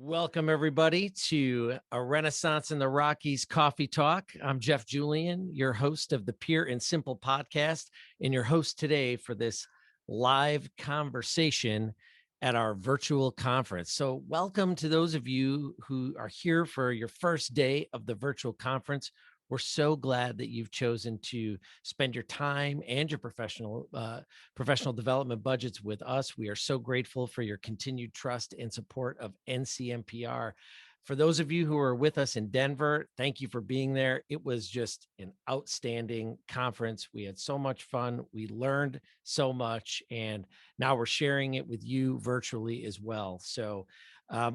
Welcome, everybody, to A Renaissance in the Rockies Coffee Talk. I'm Jeff Julian, your host of the Pure and Simple podcast, and your host today for this live conversation at our virtual conference. So welcome to those of you who are here for your first day of the virtual conference. We're so glad that you've chosen to spend your time and your professional development budgets with us. We are so grateful for your continued trust and support of NCMPR. For those of you who are with us in Denver, thank you for being there. It was just an outstanding conference. We had so much fun. We learned so much, and now we're sharing it with you virtually as well. So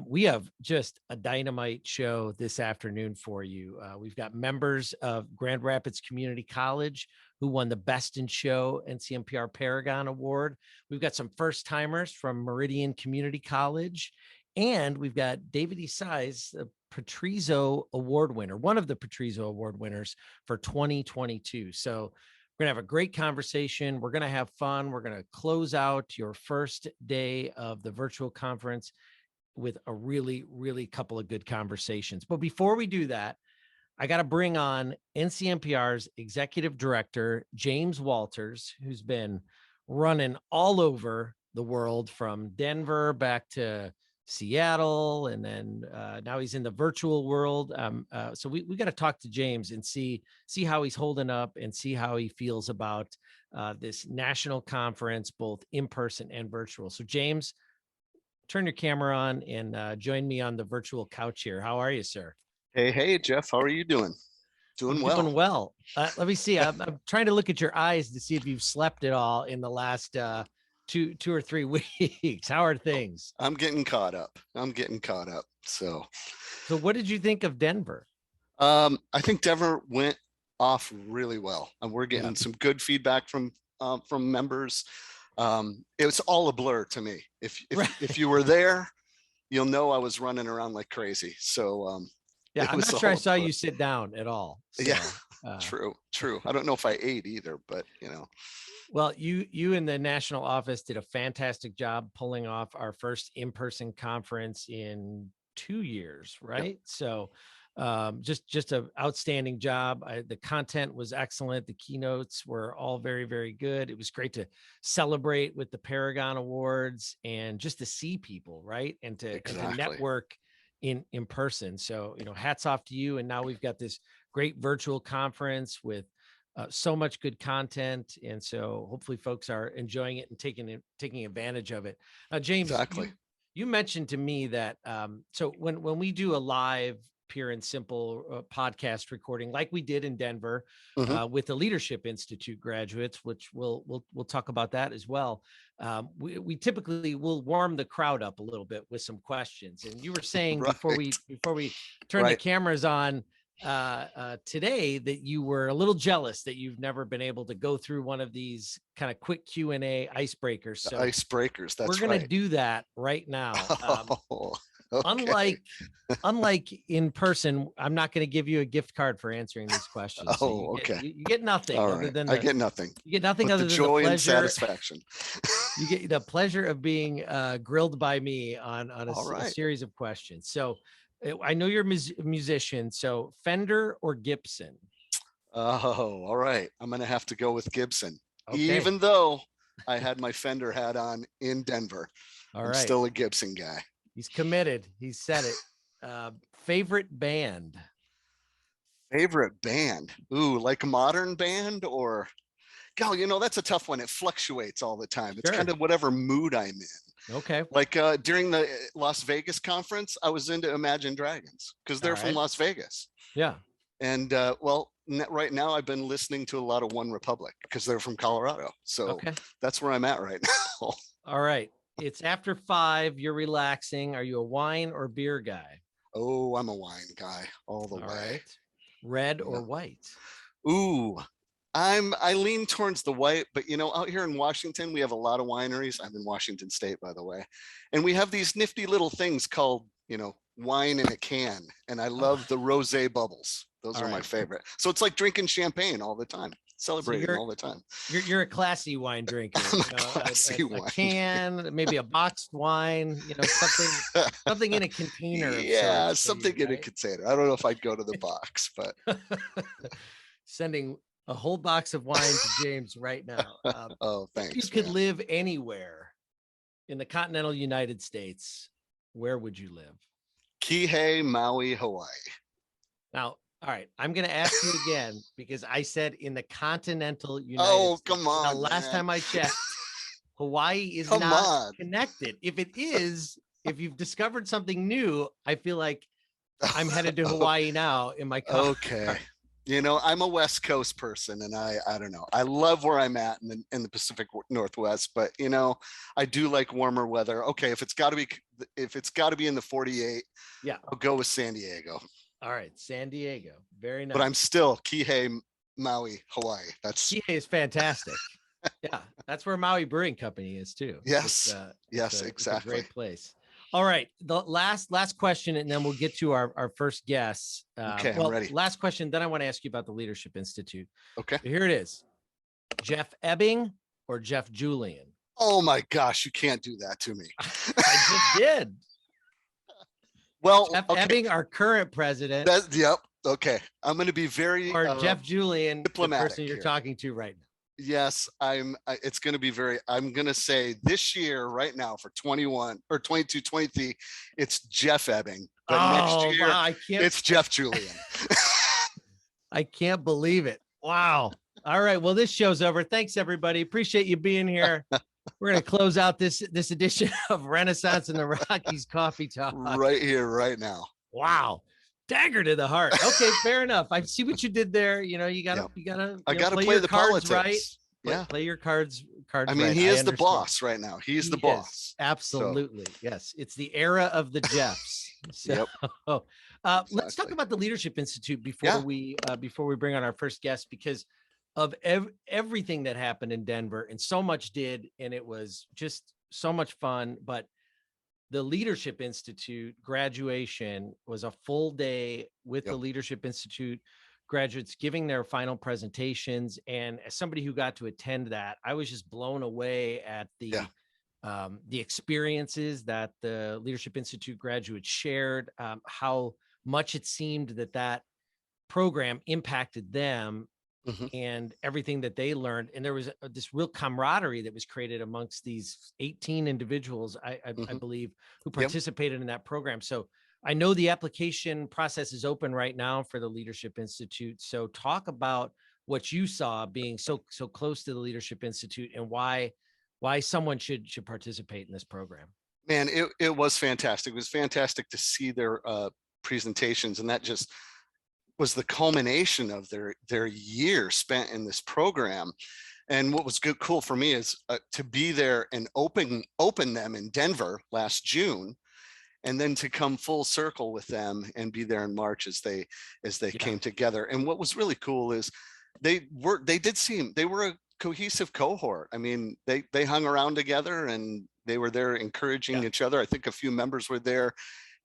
we have just a dynamite show this afternoon for you. We've got members of Grand Rapids Community College who won the Best in Show NCMPR Paragon Award. We've got some first timers from Meridian Community College, and we've got David Isai's the Petrizzo Award winner, one of the Petrizzo Award winners for 2022. So we're going to have a great conversation. We're going to have fun. We're going to close out your first day of the virtual conference with a really couple of good conversations. But before we do that, I got to bring on NCMPR's executive director, James Walters, who's been running all over the world from Denver back to Seattle. And then now he's in the virtual world. So we got to talk to James and see how he's holding up and see how he feels about this national conference, both in person and virtual. So James, turn your camera on and join me on the virtual couch here. How are you, sir? Hey, Jeff. How are you doing? Doing well. Doing well. Let me see. I'm trying to look at your eyes to see if you've slept at all in the last two or 3 weeks. How are things? I'm getting caught up. So what did you think of Denver? I think Denver went off really well, and we're getting some good feedback from members. It was all a blur to me. If you were there, you'll know I was running around like crazy. So yeah, I'm not sure I saw you sit down at all. So, yeah, true. I don't know if I ate either, but Well, you in the national office did a fantastic job pulling off our first in-person conference in 2 years, right? Yep. So just an outstanding job. The content was excellent. The keynotes were all very good. It was great to celebrate with the Paragon Awards and just to see people, right? And to network in person. So, hats off to you. And now we've got this great virtual conference with so much good content. And so hopefully folks are enjoying it and taking advantage of it. James, you mentioned to me that so when we do a live Pure and Simple podcast recording like we did in Denver with the Leadership Institute graduates, which we'll talk about that as well. We typically will warm the crowd up a little bit with some questions. And you were saying before we turn the cameras on today that you were a little jealous that you've never been able to go through one of these kind of quick Q&A icebreakers. So icebreakers, we're going to do that right now. Okay. Unlike in person, I'm not going to give you a gift card for answering these questions. So you get nothing other than I get nothing. You get nothing other than joy the pleasure and satisfaction. You get the pleasure of being grilled by me on a series of questions. So I know you're a musician. So Fender or Gibson? Oh, all right. I'm going to have to go with Gibson, even though I had my Fender hat on in Denver. I'm still a Gibson guy. He's committed. He said it. Favorite band? Ooh, like a modern band or, God, that's a tough one. It fluctuates all the time. It's kind of whatever mood I'm in. Okay. Like during the Las Vegas conference, I was into Imagine Dragons because they're from Las Vegas. Yeah. And right now I've been listening to a lot of One Republic because they're from Colorado. So that's where I'm at right now. All right. It's after 5. You're relaxing. Are you a wine or beer guy? Oh, I'm a wine guy all the way. Right. Red or white? Ooh, I lean towards the white, but out here in Washington, we have a lot of wineries. I'm in Washington State, by the way. And we have these nifty little things called, wine in a can. And I love the rosé bubbles. Those are my favorite. So it's like drinking champagne all the time. celebrating all the time. You're a classy wine drinker. I'm a classy wine a can, maybe a boxed wine, something in a container of Yeah, sorts something in a container. I don't know if I'd go to the box, but sending a whole box of wine to James right now. oh, thanks. If you could live anywhere in the continental United States, where would you live? Kihei, Maui, Hawaii. Now, all right, I'm going to ask you again because I said in the continental United States. Come on. Now, last time I checked, Hawaii is not connected. If it is, if you've discovered something new, I feel like I'm headed to Hawaii now in my car. Okay. You know, I'm a West Coast person, and I don't know. I love where I'm at in the Pacific Northwest, but you know, I do like warmer weather. Okay, if it's got to be in the 48, yeah, I'll go with San Diego. All right, San Diego, very nice. But I'm still Kihei, Maui, Hawaii. Kihei is fantastic. Yeah, that's where Maui Brewing Company is too. Yes, yes, exactly. It's a great place. All right, the last question, and then we'll get to our first guests. Okay, I'm ready. Last question, then I want to ask you about the Leadership Institute. Okay. So here it is. Jeff Ebbing or Jeff Julian? Oh my gosh, you can't do that to me. I just did. Well, Jeff Ebbing, our current president. Yep. Okay. I'm going to be very or Jeff Julian, diplomatic, the person you're talking to right now. Yes, it's going to be I'm going to say this year right now for 21 or 22, 23, it's Jeff Ebbing. But next year, wow, it's Jeff Julian. I can't believe it. Wow. All right. Well, this show's over. Thanks, everybody. Appreciate you being here. We're going to close out this edition of Renaissance in the Rockies Coffee Talk. Right here, right now. Wow. Dagger to the heart. Okay, fair enough. I see what you did there. You know, you gotta play the cards politics. Right. Play your cards. I mean, he is the boss right now. He's the boss. Absolutely. So. Yes. It's the era of the Jeffs. So, yep. Let's talk about the Leadership Institute before we bring on our first guest, because of everything that happened in Denver, and so much did, and it was just so much fun. But the Leadership Institute graduation was a full day with the Leadership Institute graduates giving their final presentations. And as somebody who got to attend that, I was just blown away at the experiences that the Leadership Institute graduates shared, how much it seemed that program impacted them. Mm-hmm. And everything that they learned. And there was this real camaraderie that was created amongst these 18 individuals, I believe, who participated in that program. So I know the application process is open right now for the Leadership Institute. So talk about what you saw being so close to the Leadership Institute, and why someone should participate in this program. Man, it was fantastic. It was fantastic to see their presentations, and that just was the culmination of their year spent in this program. And what was cool for me is to be there and open them in Denver last June, and then to come full circle with them and be there in March as they came together. And what was really cool is they were a cohesive cohort. I mean, they hung around together, and they were there encouraging each other. I think a few members were there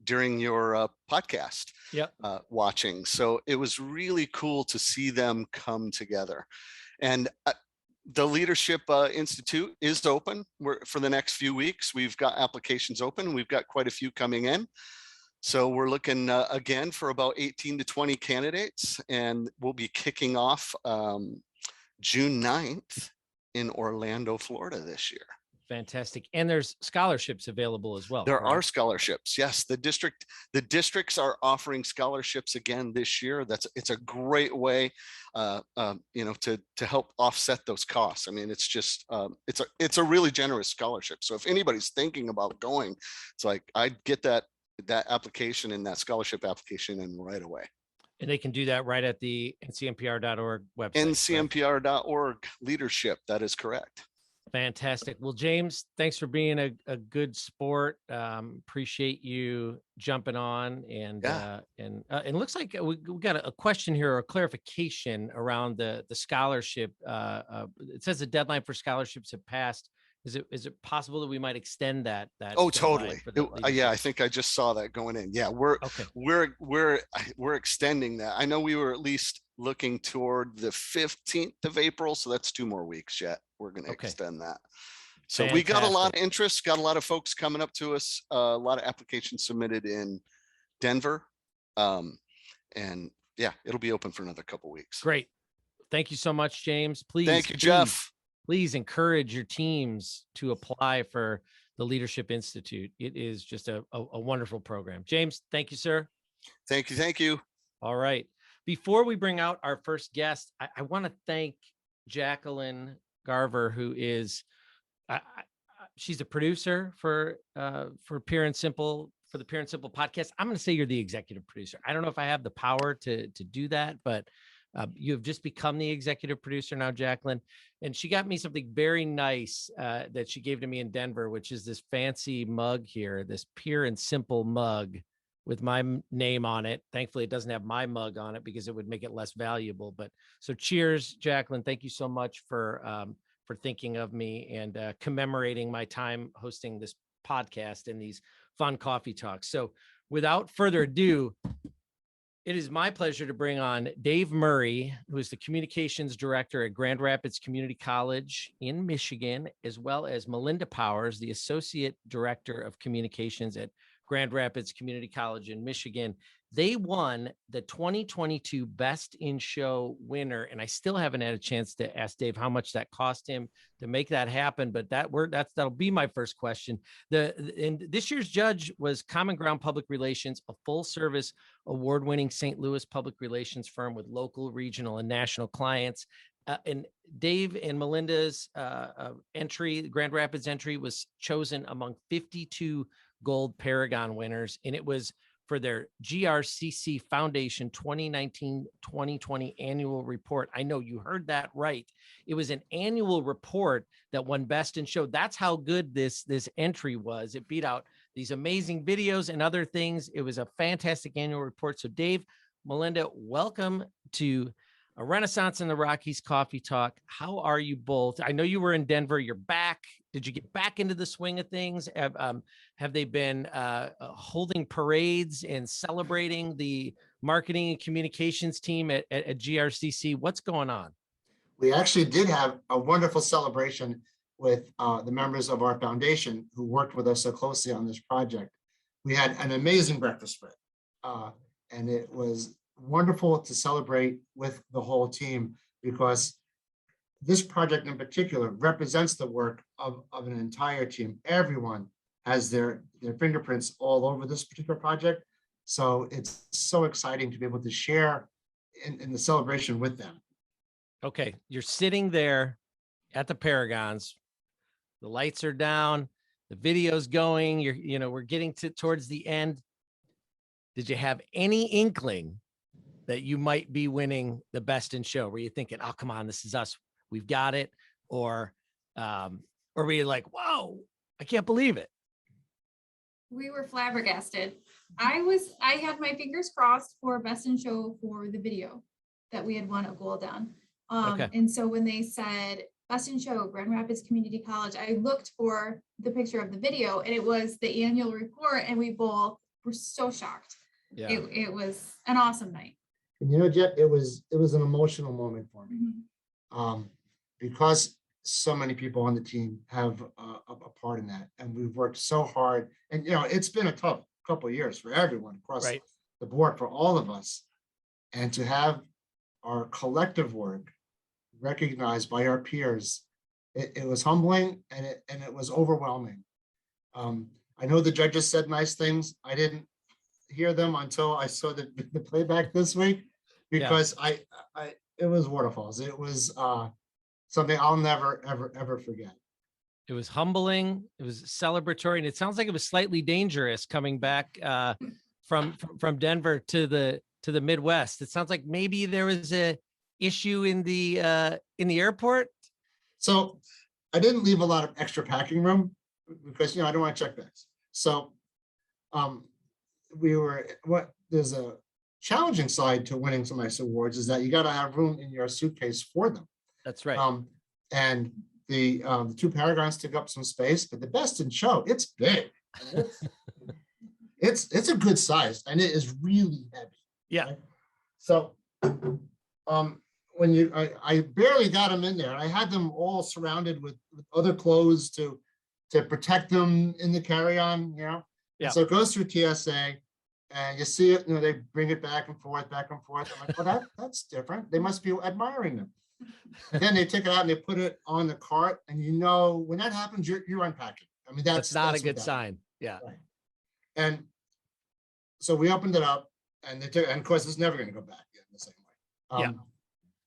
during your podcast watching. So it was really cool to see them come together. And the Leadership Institute is open for the next few weeks. We've got applications open. We've got quite a few coming in. So we're looking again for about 18 to 20 candidates, and we'll be kicking off June 9th in Orlando, Florida this year. Fantastic. And there's scholarships available as well. There are scholarships. Yes. The districts are offering scholarships again this year. It's a great way, to help offset those costs. I mean, it's just, it's a really generous scholarship. So if anybody's thinking about going, it's like, I'd get that application and that scholarship application in right away. And they can do that right at the NCMPR.org website. NCMPR.org leadership. That is correct. Fantastic. Well, James, thanks for being a good sport. Appreciate you jumping on, and it looks like we got a question here, or a clarification around the scholarship. It says the deadline for scholarships have passed. Is it possible that we might extend that? Oh, totally. I think I just saw that going in. Yeah, we're extending that. I know we were at least looking toward the 15th of April. So that's 2 more weeks yet. We're going to extend that. So we got a lot of interest, got a lot of folks coming up to us, a lot of applications submitted in Denver. And yeah, it'll be open for another couple weeks. Great. Thank you so much, James. Please. Thank you, Jeff. Please encourage your teams to apply for the Leadership Institute. It is just a wonderful program. James, thank you, sir. Thank you. Thank you. All right. Before we bring out our first guest, I want to thank Jacqueline Garver, who is, she's a producer for Pure and Simple, for the Pure and Simple podcast. I'm going to say you're the executive producer. I don't know if I have the power to do that, but you have just become the executive producer now, Jacqueline. And she got me something very nice that she gave to me in Denver, which is this fancy mug here, this Pure and Simple mug with my name on it. Thankfully, it doesn't have my mug on it because it would make it less valuable. But so cheers, Jacqueline. Thank you so much for thinking of me and commemorating my time hosting this podcast and these fun coffee talks. So without further ado, it is my pleasure to bring on Dave Murray, who is the communications director at Grand Rapids Community College in Michigan, as well as Melinda Powers, the associate director of communications at Grand Rapids Community College in Michigan. They won the 2022 Best in Show winner, and I still haven't had a chance to ask Dave how much that cost him to make that happen. But that'll be my first question. And this year's judge was Common Ground Public Relations, a full-service award-winning St. Louis public relations firm with local, regional, and national clients. And Dave and Melinda's entry, Grand Rapids entry, was chosen among 52 Gold Paragon winners, and it was for their GRCC Foundation 2019-2020 annual report. I know you heard that right. It was an annual report that won Best in Show. That's how good this entry was. It beat out these amazing videos and other things. It was a fantastic annual report. So Dave, Melinda, welcome to A Renaissance in the Rockies Coffee Talk. How are you both? I know you were in Denver. You're back. Did you get back into the swing of things? Have they been holding parades and celebrating the marketing and communications team at GRCC? What's going on? We actually did have a wonderful celebration with the members of our foundation who worked with us so closely on this project. We had an amazing breakfast spread, and it was wonderful to celebrate with the whole team because this project in particular represents the work of an entire team. Everyone has their fingerprints all over this particular project. So it's so exciting to be able to share in the celebration with them. Okay, you're sitting there at the Paragons. The lights are down, the video's going, we're getting towards the end. Did you have any inkling that you might be winning the Best in Show? Were you thinking, oh, come on, this is us, we've got it? Or were you like, whoa, I can't believe it? We were flabbergasted. I had my fingers crossed for Best in Show for the video that we had won a gold on. Okay. And so when they said Best in Show, Grand Rapids Community College, I looked for the picture of the video and it was the annual report, and we both were so shocked. Yeah. It was an awesome night. And Jeff, it was an emotional moment for me. Mm-hmm. Because so many people on the team have a part in that, and we've worked so hard. And it's been a tough couple of years for everyone across the board, for all of us, and to have our collective work recognized by our peers, it was humbling and it was overwhelming. I know the judges said nice things. I didn't hear them until I saw the playback this week, because it was waterfalls. It was something I'll never, ever forget. It was humbling. It was celebratory, and it sounds like it was slightly dangerous coming back from Denver to the Midwest. It sounds like maybe there was a issue in the airport. So I didn't leave a lot of extra packing room because I don't want to check bags. So there's a challenging side to winning some of these awards is that you got to have room in your suitcase for them. That's right. And the two Paragons took up some space, but the Best in Show, it's big. It's a good size, and it is really heavy. Yeah. Right? So When I barely got them in there. I had them all surrounded with other clothes to protect them in the carry-on, you know? Yeah. So it goes through TSA and you see it, you know, they bring it back and forth, back and forth. I'm like, well, that's different. They must be admiring them. And then they take it out and they put it on the cart. And you know, when that happens, you're unpacking. I mean, That's not a good what that sign. Yeah. Right. And so we opened it up and they took, and of course, it's never going to go back in the same way. Yeah.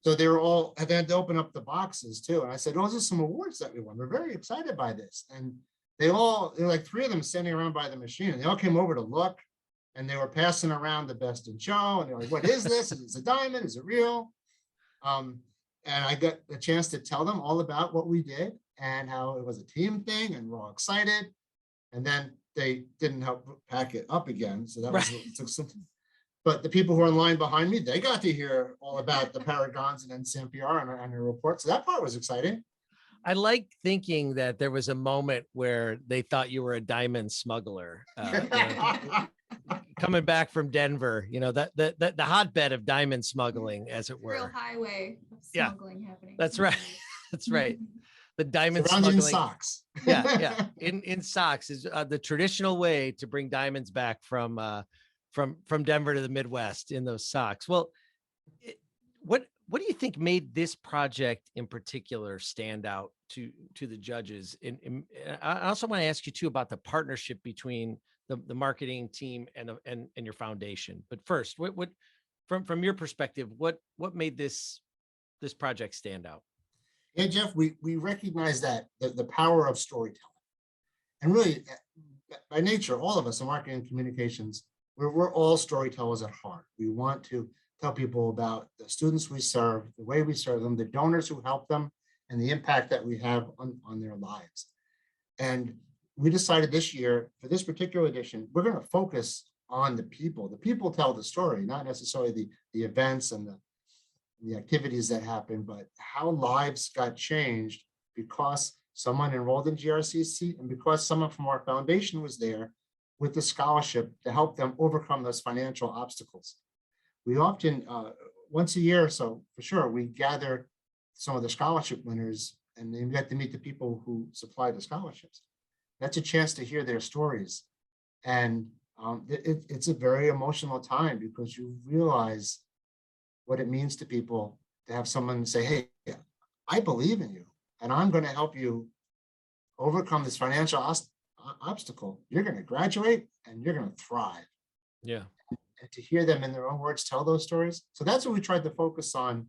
So they were all, and they had to open up the boxes too. And I said, those are some awards that we won. We're very excited by this. And there were like 3 of them standing around by the machine and they all came over to look and they were passing around the best in show. And they're like, what is this? Is it a diamond? Is it real? And I got a chance to tell them all about what we did and how it was a team thing and we're all excited. And then they didn't help pack it up again. So that was, it took something. But the people who are in line behind me, they got to hear all about the Paragons and NCMPR and the report. So that part was exciting. I like thinking that there was a moment where they thought you were a diamond smuggler. Coming back from Denver, you know, the hotbed of diamond smuggling, as it were. Real highway of smuggling happening. That's right. That's right. The diamond Surrounding smuggling. socks. Yeah. In socks is the traditional way to bring diamonds back from Denver to the Midwest in those socks. Well, what do you think made this project in particular stand out to the judges? And I also want to ask you too about the partnership between the marketing team and your foundation. But first, what from your perspective, what made this project stand out? Yeah, Jeff, we recognize that the power of storytelling, and really by nature, all of us in marketing and communications, we're all storytellers at heart. We want to tell people about the students we serve, the way we serve them, the donors who help them, and the impact that we have on their lives. And we decided this year, for this particular edition, we're going to focus on the people. The people tell the story, not necessarily the events and the activities that happen, but how lives got changed because someone enrolled in GRCC and because someone from our foundation was there with the scholarship to help them overcome those financial obstacles. We often, once a year or so, for sure, we gather some of the scholarship winners and then we get to meet the people who supply the scholarships. That's a chance to hear their stories. And it's a very emotional time because you realize what it means to people to have someone say, hey, I believe in you and I'm going to help you overcome this financial obstacle. You're going to graduate and you're going to thrive. Yeah. And to hear them in their own words tell those stories. So that's what we tried to focus on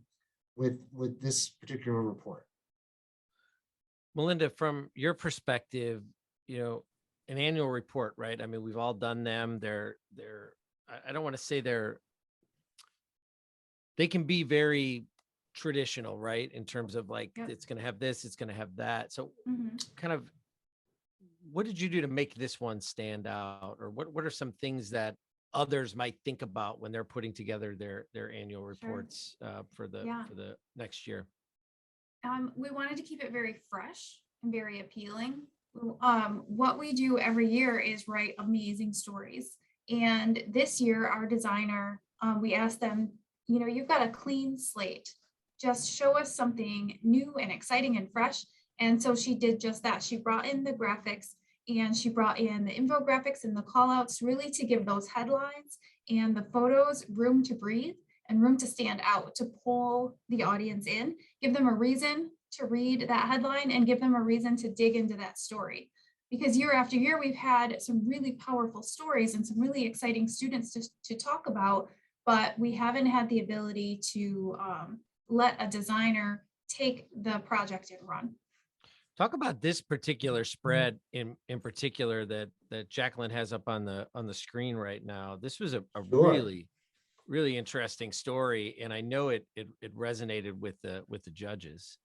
with this particular report. Melinda, from your perspective, you know, an annual report, right? I mean, we've all done them. They're I don't want to say they can be very traditional, right? In terms of like, it's going to have this, it's going to have that. So kind of, what did you do to make this one stand out? Or what are some things that others might think about when they're putting together their annual reports for the next year? We wanted to keep it very fresh and very appealing. What we do every year is write amazing stories. And this year, our designer, we asked them, you know, you've got a clean slate. Just show us something new and exciting and fresh. And so she did just that. She brought in the graphics and she brought in the infographics and the call outs really to give those headlines and the photos room to breathe and room to stand out, to pull the audience in, give them a reason to read that headline and give them a reason to dig into that story. Because year after year, we've had some really powerful stories and some really exciting students to talk about, but we haven't had the ability to let a designer take the project and run. Talk about this particular spread in particular that Jacqueline has up on the screen right now. This was a really interesting story, and I know it resonated with the judges.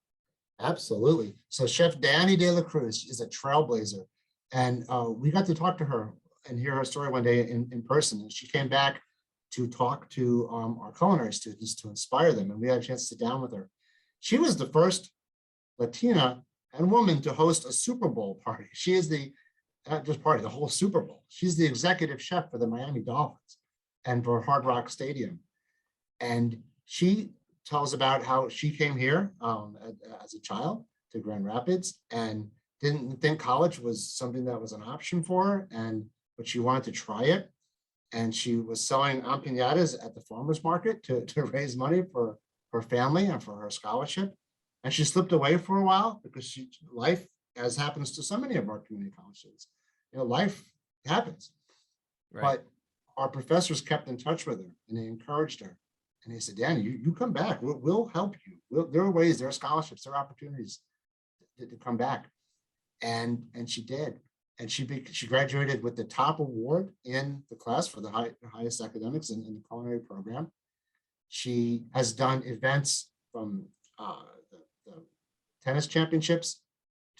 Absolutely. So Chef Danny De La Cruz is a trailblazer, and we got to talk to her and hear her story one day in person. And she came back to talk to our culinary students to inspire them, and we had a chance to sit down with her. She was the first Latina and woman to host a Super Bowl party. She is the whole Super Bowl. She's the executive chef for the Miami Dolphins and for Hard Rock Stadium. And she tells about how she came here as a child to Grand Rapids and didn't think college was something that was an option for her, but she wanted to try it. And she was selling empanadas at the farmer's market to raise money for her family and for her scholarship. And she slipped away for a while because life, as happens to so many of our community college students, life happens. Right. But our professors kept in touch with her and they encouraged her. And they said, Danny, you come back. We'll help you. There are ways, there are scholarships, there are opportunities to come back. And she did. And she graduated with the top award in the class for the highest academics in the culinary program. She has done events from the tennis championships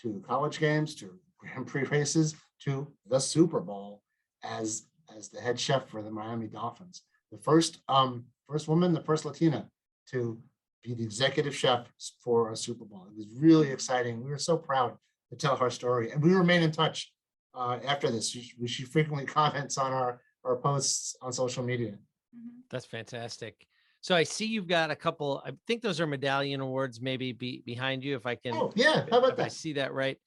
to college games to Grand Prix races to the Super Bowl as the head chef for the Miami Dolphins. The first woman, the first Latina to be the executive chef for a Super Bowl. It was really exciting. We were so proud to tell her story, and we remain in touch after this. She frequently comments on our posts on social media. That's fantastic. So I see you've got a couple, I think those are medallion awards maybe behind you, if I can. Oh, yeah. How about that? I see that right.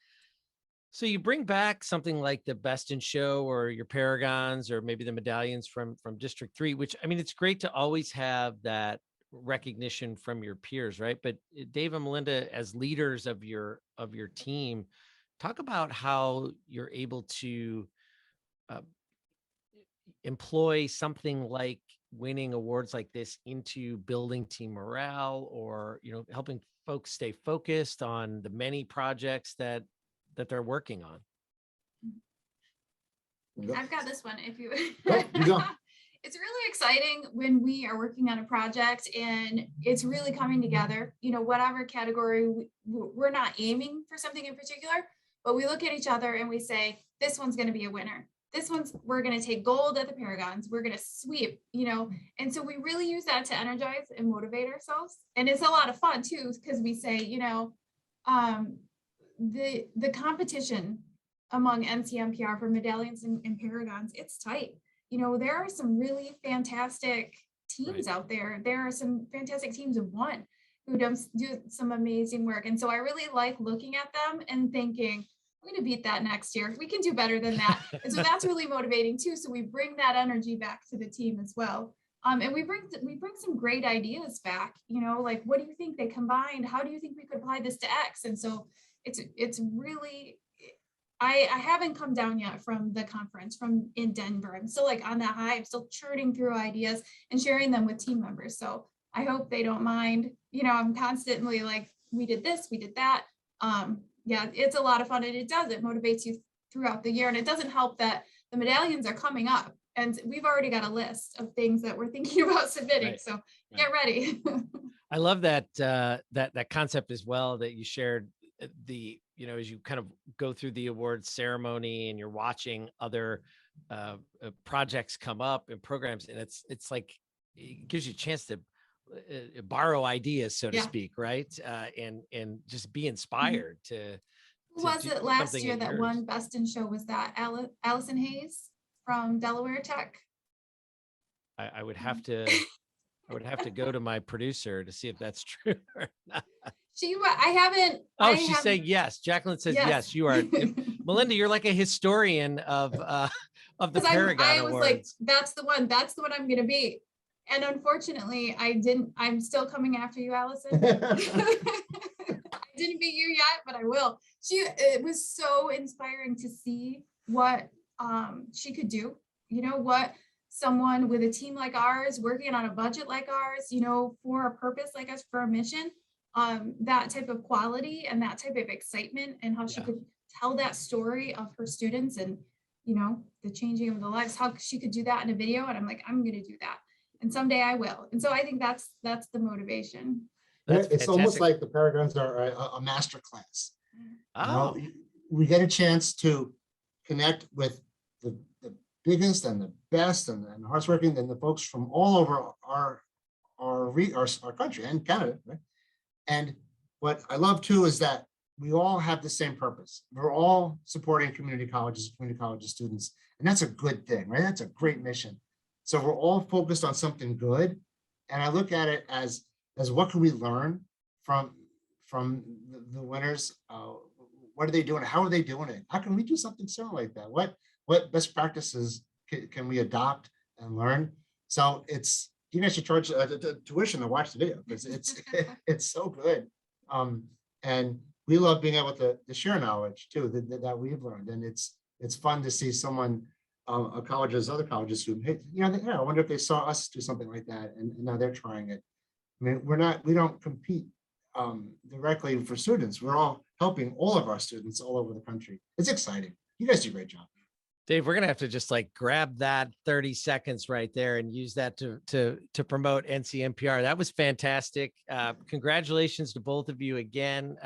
So you bring back something like the Best in Show or your Paragons or maybe the medallions from District 3, which, I mean, it's great to always have that recognition from your peers, right? But Dave and Melinda, as leaders of your team, talk about how you're able to employ something like winning awards like this into building team morale, or helping folks stay focused on the many projects that they're working on. I've got this one. If you, you go. It's really exciting when we are working on a project and it's really coming together. Whatever category, we're not aiming for something in particular, but we look at each other and we say, this one's going to be a winner. We're going to take gold at the Paragons. We're going to sweep, and so we really use that to energize and motivate ourselves. And it's a lot of fun too, because we say, the competition among NCMPR for medallions and Paragons, it's tight. There are some really fantastic teams out there. There are some fantastic teams of one who do some amazing work. And so I really like looking at them and thinking, we're going to beat that next year. We can do better than that. And so that's really motivating too. So we bring that energy back to the team as well. And we bring some great ideas back, like, what do you think they combined? How do you think we could apply this to X? And so it's really, I haven't come down yet from the conference in Denver. I'm still like on that high. I'm still churning through ideas and sharing them with team members. So I hope they don't mind. I'm constantly like, we did this, we did that. Yeah, it's a lot of fun, and it motivates you throughout the year. And it doesn't help that the medallions are coming up and we've already got a list of things that we're thinking about submitting. Right. So get ready. I love that that concept as well that you shared. As you kind of go through the awards ceremony and you're watching other projects come up and programs, and it's like, it gives you a chance to borrow ideas, so to speak, right? And just be inspired to. Who was it last year that won Best in Show? Was that Allison Hayes from Delaware Tech? I would have to. I would have to go to my producer to see if that's true or not. I haven't. Oh, she's saying yes. Jacqueline says yes. You are, Melinda. You're like a historian of the Paragon I was Awards. like, that's the one. That's the one I'm going to be. And unfortunately, I didn't. I'm still coming after you, Allison. I didn't beat you yet, but I will. It was so inspiring to see what she could do. What someone with a team like ours, working on a budget like ours, for a purpose like us, for a mission. That type of quality and that type of excitement, and how she could tell that story of her students and, the changing of the lives, how she could do that in a video. And I'm like, I'm going to do that. And someday I will. And so I think that's the motivation. It's fantastic. Almost like the Paragons are a master class. Oh. We get a chance to connect with the biggest and the best and the hardest working and the folks from all over our country and Canada, right? And what I love too is that we all have the same purpose. We're all supporting community college students, and that's a good thing, right? That's a great mission. So we're all focused on something good. And I look at it as is what can we learn from the winners? What are they doing? How are they doing it? How can we do something similar like that? What best practices can we adopt and learn? So you guys should charge tuition to watch the video because it's so good. And we love being able to share knowledge too that we've learned, and it's fun to see someone, a college as other colleges who, hey, I wonder if they saw us do something like that, and now they're trying it. I mean, we don't compete directly for students. We're all helping all of our students all over the country. It's exciting. You guys do a great job. Dave, we're gonna have to just like grab that 30 seconds right there and use that to promote NCMPR. That was fantastic. Congratulations to both of you again.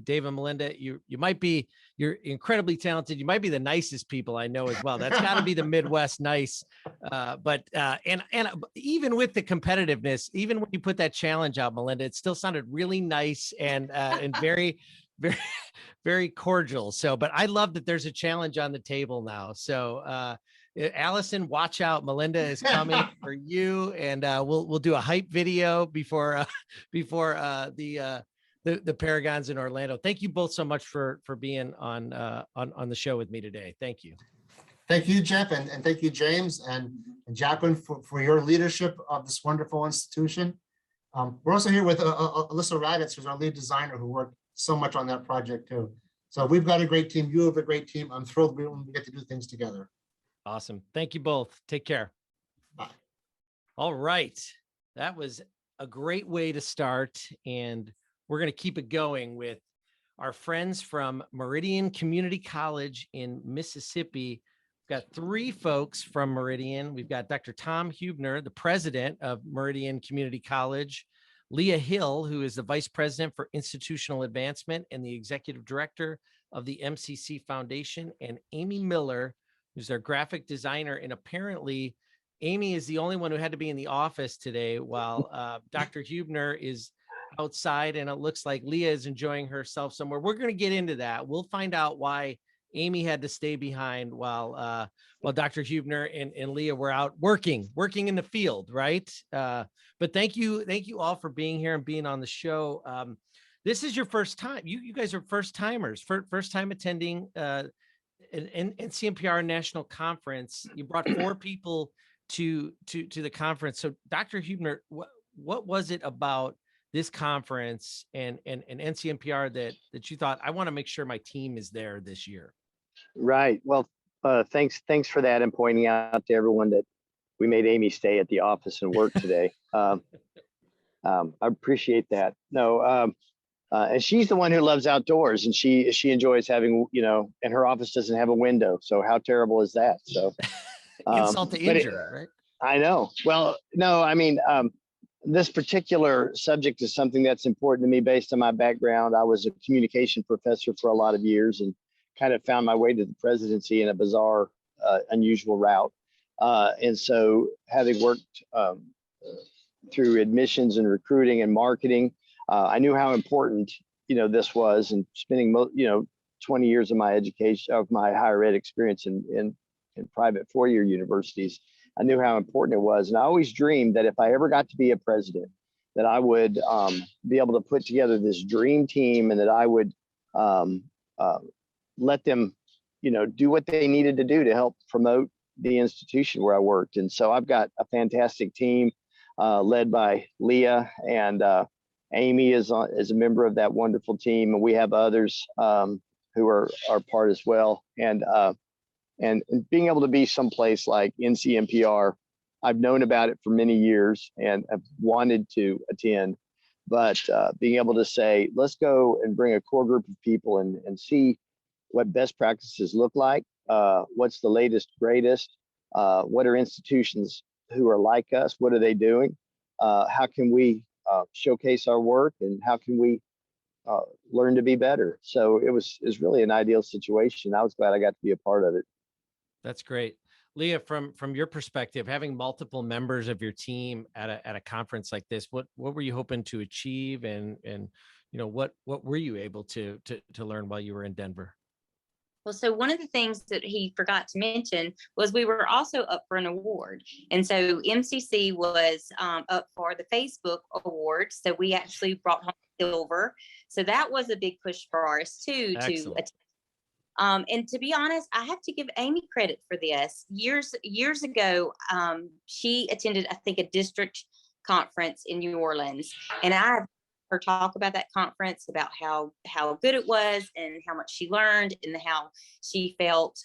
Dave and Melinda, you're incredibly talented. You might be the nicest people I know as well. That's got to be the Midwest nice. But even with the competitiveness, even when you put that challenge out, Melinda, it still sounded really nice and very, very, very cordial. So, but I love that there's a challenge on the table now. So, Allison, watch out. Melinda is coming for you, and we'll do a hype video before the Paragons in Orlando. Thank you both so much for being on the show with me today. Thank you. Thank you, Jeff, and thank you, James and Jacqueline, for your leadership of this wonderful institution. We're also here with Alyssa Raditz, who's our lead designer, who worked so much on that project too. So we've got a great team. You have a great team. I'm thrilled when we get to do things together. Awesome. Thank you both. Take care. Bye. All right. That was a great way to start. And we're going to keep it going with our friends from Meridian Community College in Mississippi. We've got three folks from Meridian. We've got Dr. Tom Hubner, the president of Meridian Community College, Leah Hill, who is the vice president for institutional advancement and the executive director of the MCC Foundation, and Amy Miller, who's their graphic designer. And apparently Amy is the only one who had to be in the office today while Dr. Hubner is outside, and it looks like Leah is enjoying herself somewhere. We're going to get into that. We'll find out why Amy had to stay behind while Dr. Hubner and Leah were out working in the field, right? But thank you all for being here and being on the show. This is your first time. You guys are first timers, first time attending an NCMPR National Conference. You brought 4 people to the conference. So Dr. Hubner, what was it about this conference and NCMPR that you thought, I want to make sure my team is there this year? Right. Well, thanks for that, and pointing out to everyone that we made Amy stay at the office and work today. I appreciate that. No, and she's the one who loves outdoors, and she enjoys having, and her office doesn't have a window. So how terrible is that? So insult to injury, right? I know. Well, no, I mean, this particular subject is something that's important to me based on my background. I was a communication professor for a lot of years and kind of found my way to the presidency in a bizarre, unusual route. And so having worked through admissions and recruiting and marketing, I knew how important, this was, and spending, 20 years of my education, of my higher ed experience in private four-year universities, I knew how important it was. And I always dreamed that if I ever got to be a president, that I would be able to put together this dream team, and that I would let them, do what they needed to do to help promote the institution where I worked. And so I've got a fantastic team led by Leah, and Amy is a member of that wonderful team. And we have others who are part as well. And being able to be someplace like NCMPR, I've known about it for many years and have wanted to attend, but being able to say, let's go and bring a core group of people and see what best practices look like, what's the latest, greatest, what are institutions who are like us, what are they doing, how can we showcase our work, and how can we learn to be better. So it was really an ideal situation. I was glad I got to be a part of it. That's great. Leah, from your perspective, having multiple members of your team at a conference like this, what were you hoping to achieve, and what were you able to learn while you were in Denver? Well, so one of the things that he forgot to mention was we were also up for an award. And so MCC was up for the Facebook award. So we actually brought home silver. So that was a big push for us too. Excellent. And to be honest, I have to give Amy credit for this. Years ago, she attended, I think, a district conference in New Orleans. And I have her talk about that conference, about how good it was and how much she learned and how she felt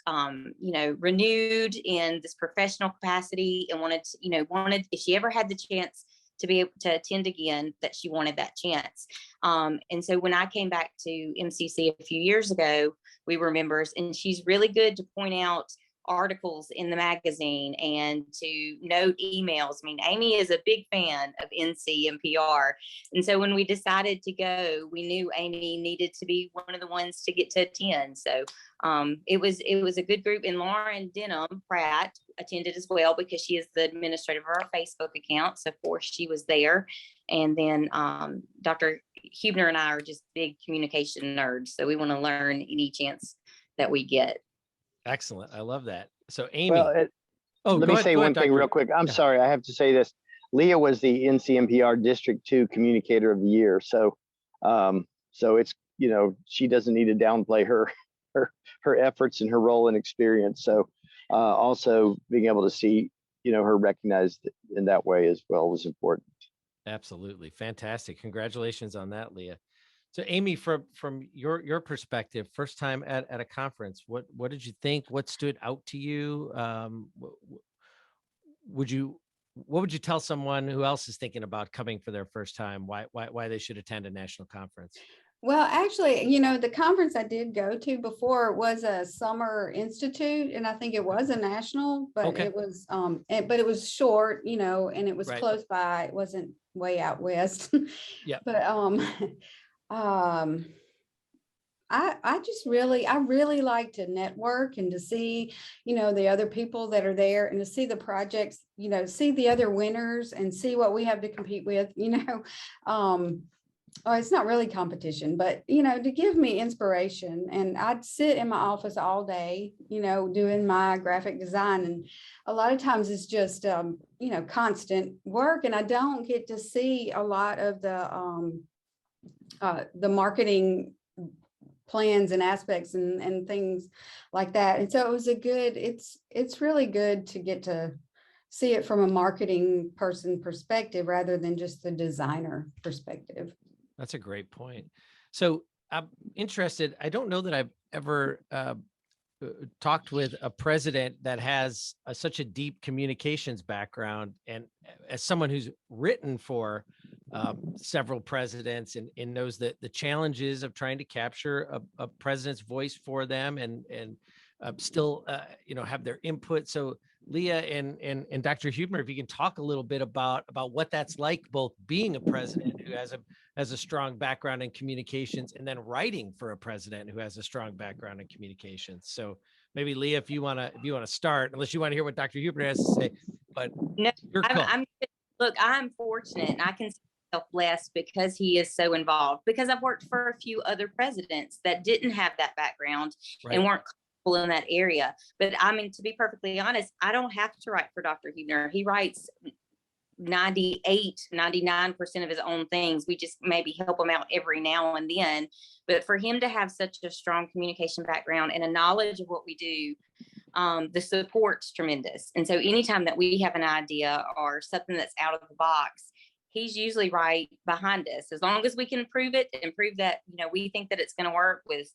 renewed in this professional capacity, and wanted if she ever had the chance to be able to attend again, that she wanted that chance. And so when I came back to MCC a few years ago, we were members, and she's really good to point out articles in the magazine and to note emails. I mean, Amy is a big fan of NCMPR. And so when we decided to go, we knew Amy needed to be one of the ones to get to attend. So it was a good group. And Lauren Denham Pratt attended as well, because she is the administrator of our Facebook account. So of course she was there. And then Dr. Huebner and I are just big communication nerds. So we want to learn any chance that we get. Excellent. I love that. So Amy. Well, let me say one thing real quick. I'm sorry, I have to say this. Leah was the NCMPR District 2 Communicator of the Year. So so it's, she doesn't need to downplay her efforts and her role and experience. So also being able to see, her recognized in that way as well was important. Absolutely. Fantastic. Congratulations on that, Leah. So Amy, from your perspective, first time at a conference, what did you think? What stood out to you? What would you tell someone who else is thinking about coming for their first time? Why they should attend a national conference? Well, actually, the conference I did go to before was a summer institute, and I think it was a national, but Okay. it was but it was short, and it was Right. close by. It wasn't way out west. Yeah. But I really like to network and to see, the other people that are there, and to see the projects, see the other winners and see what we have to compete with, it's not really competition, but, to give me inspiration. And I'd sit in my office all day, doing my graphic design. And a lot of times it's just, constant work. And I don't get to see a lot of the marketing plans and aspects and things like that. And so it was it's really good to get to see it from a marketing person perspective rather than just the designer perspective. That's a great point. So I'm interested. I don't know that I've ever talked with a president that has such a deep communications background, and as someone who's written for several presidents and knows that the challenges of trying to capture a president's voice for them and still have their input. So Leah and Dr. Huebner, if you can talk a little bit about what that's like, both being a president who has a strong background in communications, and then writing for a president who has a strong background in communications. So maybe Leah, if you want to start, unless you want to hear what Dr. Huebner has to say, but no, your call. I'm fortunate, and I can say myself blessed because he is so involved, because I've worked for a few other presidents that didn't have that background and weren't in that area. But I mean, to be perfectly honest, I don't have to write for Dr. Huebner. He writes 99% of his own things. We just maybe help him out every now and then. But for him to have such a strong communication background and a knowledge of what we do, the support's tremendous. And so anytime that we have an idea or something that's out of the box, he's usually right behind us. As long as we can prove it and prove that, we think that it's going to work with,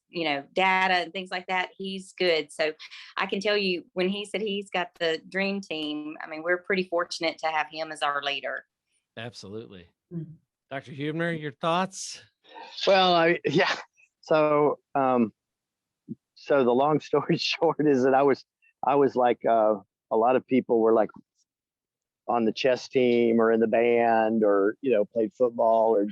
data and things like that, he's good. So I can tell you, when he said he's got the dream team, I mean, we're pretty fortunate to have him as our leader. Absolutely. Dr. Huebner, your thoughts? Well, So, so the long story short is that I was like, a lot of people were like on the chess team or in the band or, played football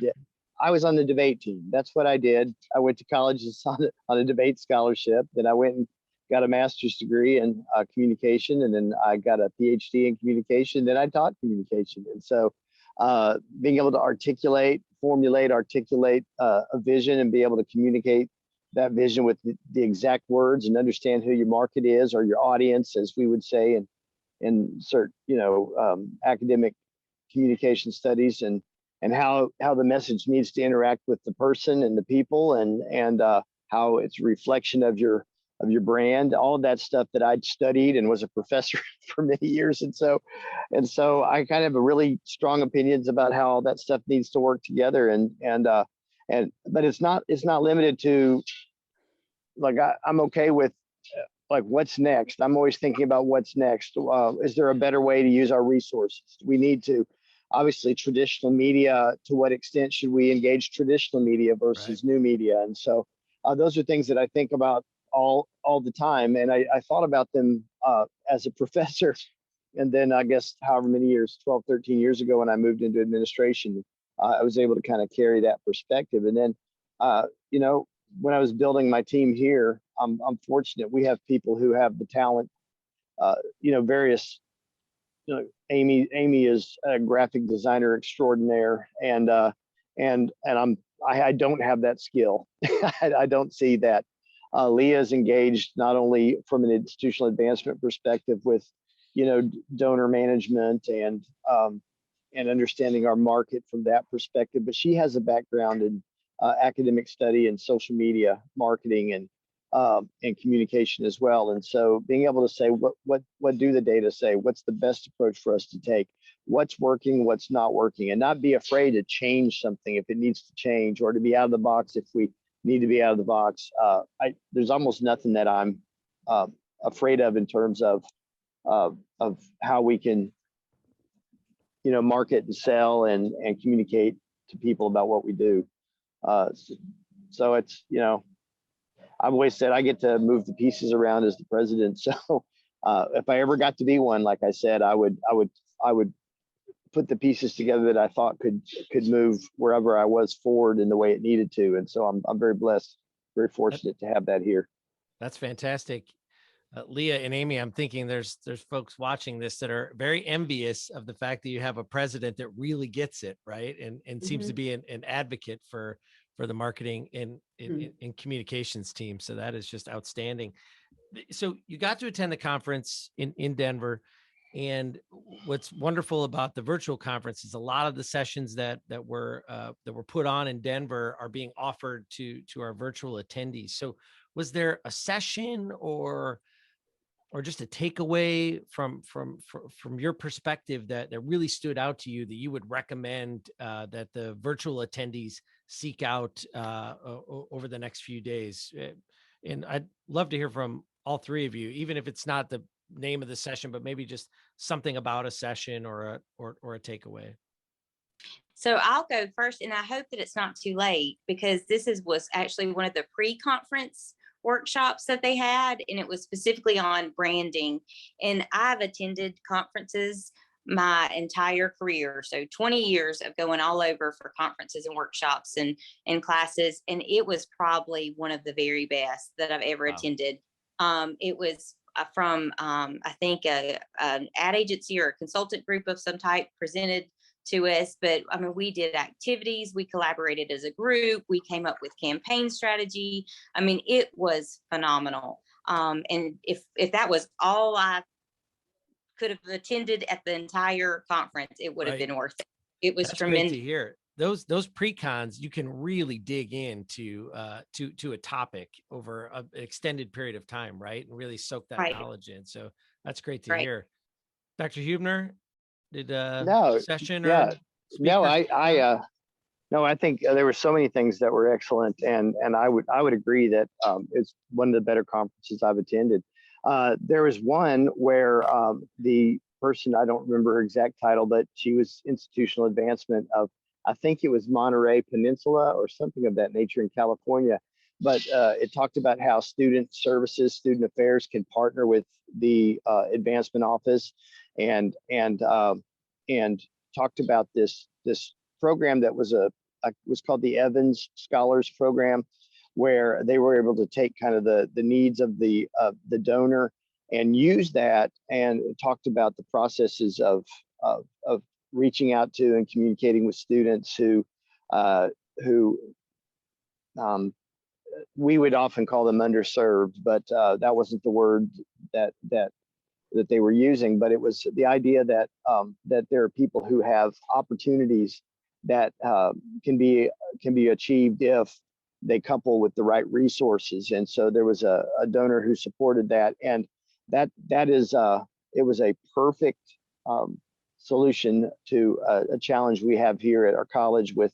I was on the debate team. That's what I did. I went to college on a debate scholarship. Then I went and got a master's degree in communication. And then I got a PhD in communication. Then I taught communication. And so being able to articulate a vision and be able to communicate that vision with the exact words and understand who your market is, or your audience, as we would say in certain, academic communication studies, and how the message needs to interact with the person and the people, and how it's a reflection of your brand, all of that stuff that I'd studied and was a professor for many years. And so I kind of have a really strong opinions about how all that stuff needs to work together. But it's not limited to, like, I'm okay with like what's next. I'm always thinking about what's next. Is there a better way to use our resources? We need to, obviously, traditional media. To what extent should we engage traditional media versus new media? And so those are things that I think about all the time. And I thought about them as a professor. And then I guess however many years, 12, 13 years ago, when I moved into administration, I was able to kind of carry that perspective. And then, when I was building my team here, I'm fortunate. We have people who have the talent, various, Amy is a graphic designer extraordinaire, and I don't have that skill. I don't see that. Leah is engaged not only from an institutional advancement perspective with, donor management and understanding our market from that perspective, but she has a background in academic study and social media marketing and communication as well. And so being able to say what do the data say? What's the best approach for us to take? What's working? What's not working? And not be afraid to change something if it needs to change, or to be out of the box if we need to be out of the box. There's almost nothing that I'm afraid of in terms of how we can, market and sell and communicate to people about what we do. So it's, I've always said I get to move the pieces around as the president. So if I ever got to be one, like I said, I would put the pieces together that I thought could move wherever I was forward in the way it needed to. And so I'm very blessed, very fortunate to have that here. That's fantastic. Leah and Amy, I'm thinking there's folks watching this that are very envious of the fact that you have a president that really gets it, right? And seems to be an advocate for the marketing and communications team. So that is just outstanding. So you got to attend the conference in Denver. And what's wonderful about the virtual conference is a lot of the sessions that were put on in Denver are being offered to our virtual attendees. So was there a session or just a takeaway from your perspective that really stood out to you that you would recommend that the virtual attendees seek out over the next few days? And I'd love to hear from all three of you, even if it's not the name of the session, but maybe just something about a session or a takeaway. So I'll go first, and I hope that it's not too late, because this was actually one of the pre-conference workshops that they had, and it was specifically on branding. And I've attended conferences my entire career, so 20 years of going all over for conferences and workshops and classes, and it was probably one of the very best that I've ever attended. It was from I think an ad agency or a consultant group of some type presented to us, but I mean, we did activities, we collaborated as a group, we came up with campaign strategy. I mean, it was phenomenal. And if that was all I could have attended at the entire conference, it would have been worth it. It was tremendous. Great to hear. Those pre-cons, you can really dig into to a topic over an extended period of time, right? And really soak that knowledge in. So that's great to hear. Dr. Hubner, did session or I think there were so many things that were excellent, and I would agree that it's one of the better conferences I've attended. There was one where the person, I don't remember her exact title, but she was institutional advancement of, I think it was Monterey Peninsula or something of that nature in California. But it talked about how student services, student affairs can partner with the advancement office, and talked about this program that was called the Evans Scholars Program, where they were able to take kind of the needs of the donor and use that, and talked about the processes of reaching out to and communicating with students who we would often call them underserved, but that wasn't the word that they were using. But it was the idea that that there are people who have opportunities that can be achieved if they couple with the right resources. And so there was a donor who supported that, and that is it was a perfect solution to a challenge we have here at our college with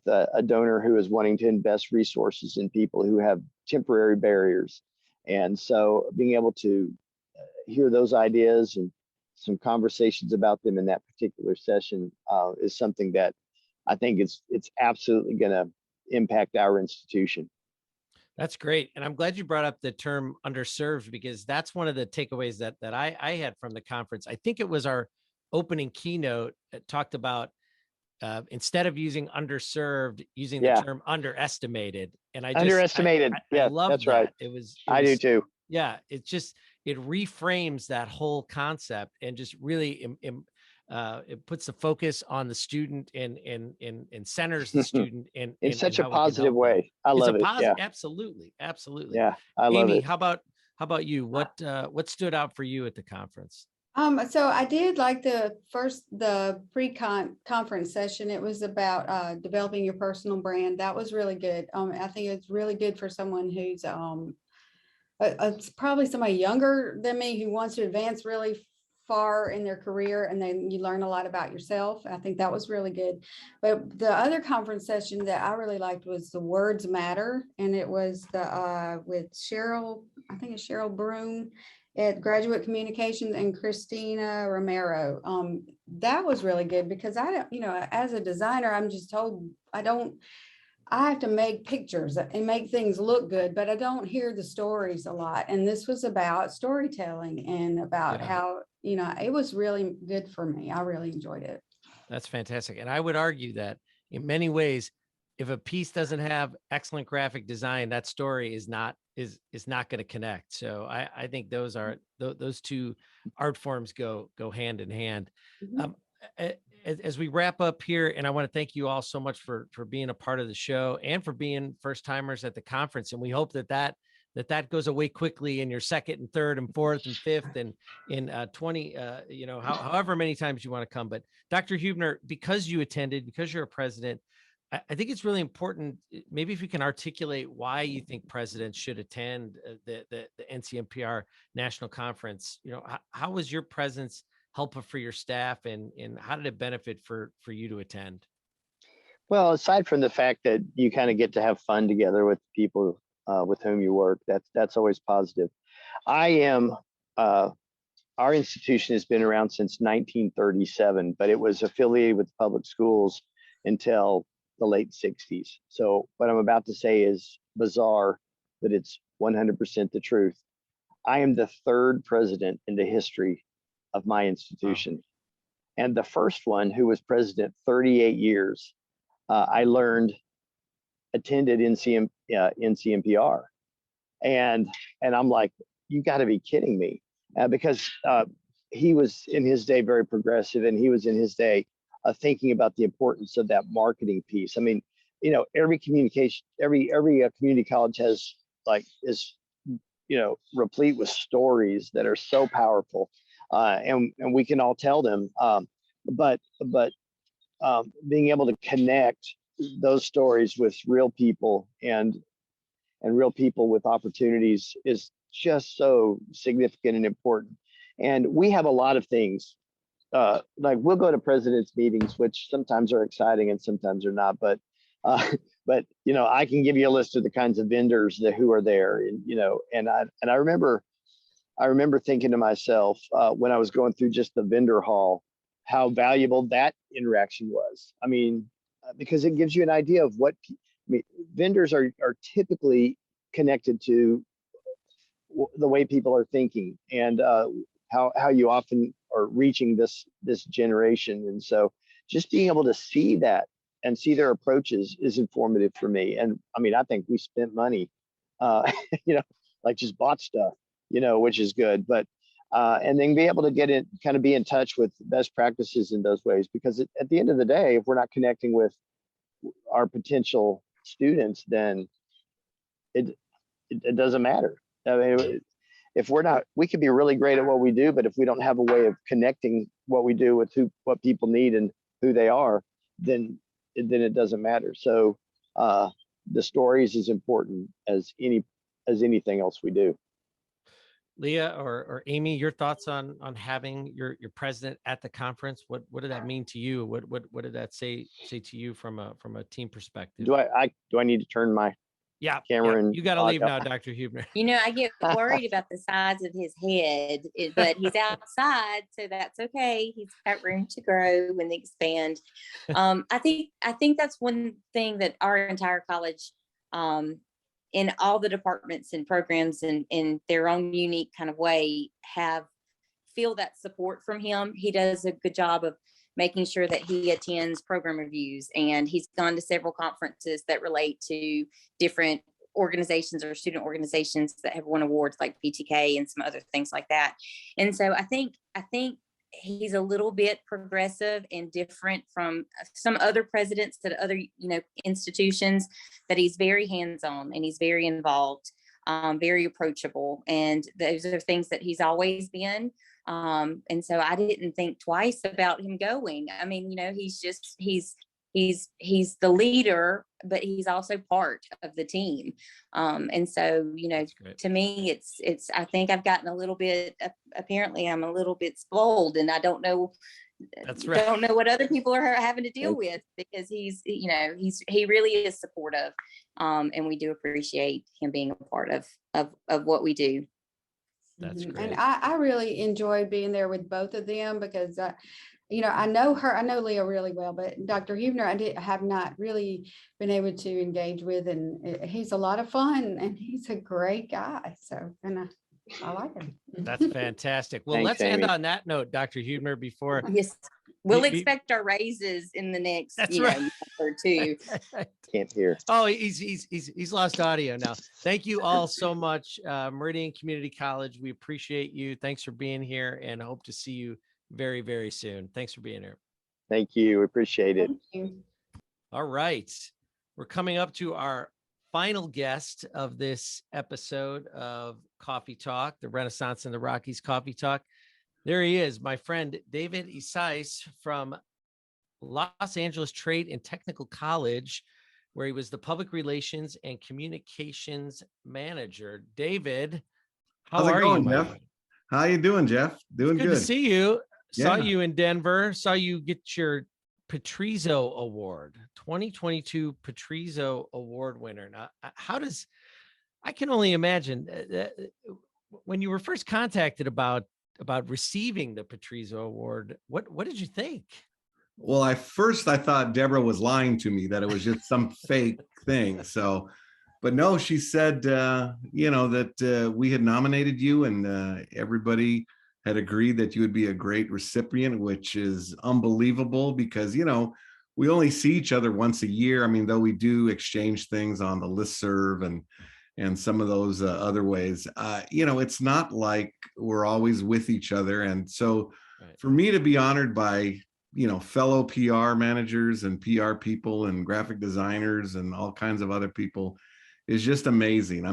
a donor who is wanting to invest resources in people who have temporary barriers. And so being able to hear those ideas and some conversations about them in that particular session is something that I think it's absolutely going to impact our institution. That's great. And I'm glad you brought up the term underserved, because that's one of the takeaways that I had from the conference. I think it was our opening keynote that talked about instead of using underserved, using the term underestimated. And I underestimated. I love that's that. right. I do too. Yeah. It reframes that whole concept and just really it puts the focus on the student and centers the student in such a positive way. I love it. Yeah. Absolutely. Yeah. I love Amy, it. how about you? What stood out for you at the conference? So I did like the pre-conference session. It was about developing your personal brand. That was really good. I think it's really good for someone who's it's probably somebody younger than me who wants to advance really far in their career, and then you learn a lot about yourself. I think that was really good. But the other conference session that I really liked was the Words Matter, and it was with Cheryl, I think it's Cheryl Broom at Graduate Communications, and Christina Romero. That was really good because I don't, as a designer, I'm just told I have to make pictures and make things look good, but I don't hear the stories a lot. And this was about storytelling and about how, it was really good for me. I really enjoyed it. That's fantastic. And I would argue that in many ways, if a piece doesn't have excellent graphic design, that story is not going to connect. So I think those two art forms go hand in hand. Mm-hmm. As we wrap up here, and I want to thank you all so much for being a part of the show and for being first timers at the conference. And we hope that goes away quickly in your second and third and fourth and fifth and in 20, however many times you want to come. But Dr. Huebner, because you attended, because you're a president, I think it's really important. Maybe if you can articulate why you think presidents should attend the NCMPR National Conference. How was your presence helpful for your staff, and how did it benefit for you to attend? Well, aside from the fact that you kind of get to have fun together with people with whom you work, that's always positive. Our institution has been around since 1937, but it was affiliated with public schools until the late 60s. So what I'm about to say is bizarre, but it's 100% the truth. I am the third president in the history of my institution. Wow. And the first one, who was president 38 years, I learned attended NCMPR. And I'm like, you got to be kidding me. Because he was in his day very progressive, and he was in his day thinking about the importance of that marketing piece. I mean, every communication, every community college is replete with stories that are so powerful, and we can all tell them. But being able to connect those stories with real people and real people with opportunities is just so significant and important. And we have a lot of things. Like we'll go to presidents' meetings, which sometimes are exciting and sometimes are not. But I can give you a list of the kinds of vendors who are there, and I remember thinking to myself when I was going through just the vendor hall, how valuable that interaction was. I mean, because it gives you an idea of vendors are typically connected to the way people are thinking, and how you often are reaching this generation. And so just being able to see that and see their approaches is informative for me. And I mean, I think we spent money, like just bought stuff, which is good. But and then be able to be in touch with best practices in those ways, because at the end of the day, if we're not connecting with our potential students, then it doesn't matter. I mean, if we're not, we could be really great at what we do, but if we don't have a way of connecting what we do with what people need and who they are, then it doesn't matter. So the story is as important as anything else we do. Leah or Amy, your thoughts on having your president at the conference? What did that mean to you? What did that say to you from a team perspective? Do I need to turn my camera? You got to leave now, Dr. Huebner. I get worried about the size of his head, but he's outside, so that's okay. He's got room to grow and expand. I think that's one thing that our entire college, in all the departments and programs and in their own unique kind of way, feel that support from him. He does a good job of making sure that he attends program reviews, and he's gone to several conferences that relate to different organizations or student organizations that have won awards like PTK and some other things like that. And so I think he's a little bit progressive and different from some other presidents at other, institutions, that he's very hands-on and he's very involved, very approachable. And those are things that he's always been. And so I didn't think twice about him going. I mean, he's the leader, but he's also part of the team. And so, to me, it's, I think I've gotten a little bit, apparently I'm a little bit spoiled, and I don't know, that's right. Don't know what other people are having to deal with, because he really is supportive. And we do appreciate him being a part of what we do. That's great. And I really enjoyed being there with both of them, because I know Leah really well, but Dr. Huebner, I have not really been able to engage with, and he's a lot of fun and he's a great guy. So, and I like him. That's fantastic. Well, Thanks, let's Amy. end on that note, Dr. Huebner, before. Yes. We'll expect our raises in the next, right. or two. Can't hear. Oh, he's lost audio now. Thank you all so much, Meridian Community College. We appreciate you. Thanks for being here, and hope to see you very, very soon. Thanks for being here. Thank you. Appreciate it. Thank you. All right. We're coming up to our final guest of this episode of Coffee Talk, the Renaissance in the Rockies Coffee Talk. There he is, my friend, David Isais from Los Angeles Trade and Technical College, where he was the public relations and communications manager. David, how are you, Jeff? How you doing, Jeff? Doing good. Good to see you. Saw Yeah. you in Denver. Saw you get your Petrizzo Award, 2022 Petrizzo Award winner. Now, I can only imagine when you were first contacted about receiving the Petrizzo Award, what did you think? Well, I thought Deborah was lying to me, that it was just some fake thing. So, but no, she said, that we had nominated you, and everybody had agreed that you would be a great recipient, which is unbelievable, because, we only see each other once a year. I mean, though we do exchange things on the listserv and some of those other ways, it's not like we're always with each other. And so for me to be honored by, fellow PR managers and PR people and graphic designers and all kinds of other people is just amazing.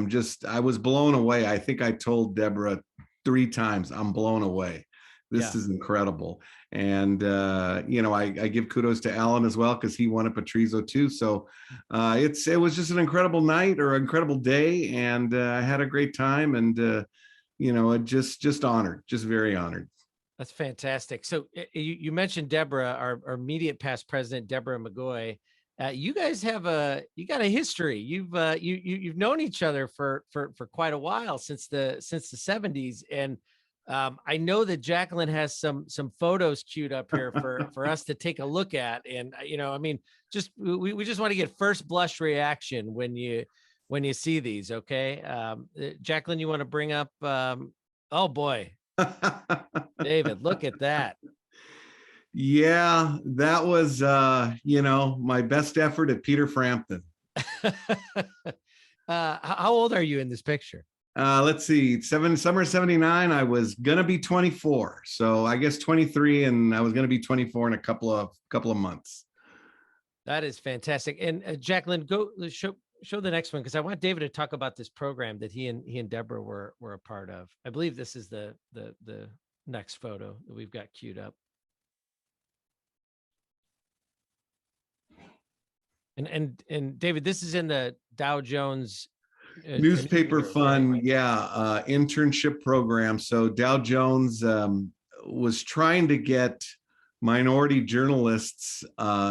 I was blown away. I think I told Deborah 3 times, I'm blown away. This is incredible. And, I give kudos to Alan as well, because he won a Petrizzo too. So it was just an incredible night, or incredible day. And I had a great time, and, just honored, just very honored. That's fantastic. So you mentioned Deborah, our immediate past president, Deborah McGoy. You guys you got a history. You've known each other for quite a while, since the 70s. And I know that Jacqueline has some photos queued up here for us to take a look at. And, we just want to get first blush reaction when you see these. Okay. Jacqueline, you want to bring up, oh boy, David, look at that. Yeah, that was, my best effort at Peter Frampton. How old are you in this picture? Let's see, summer 79, I was going to be 24. So I guess 23, and I was going to be 24 in a couple of months. That is fantastic. And Jacqueline, show the next one, because I want David to talk about this program that he and Deborah were a part of. I believe this is the next photo that we've got queued up. And David, this is in the Dow Jones newspaper initiative, fund, right? internship program. So Dow Jones was trying to get minority journalists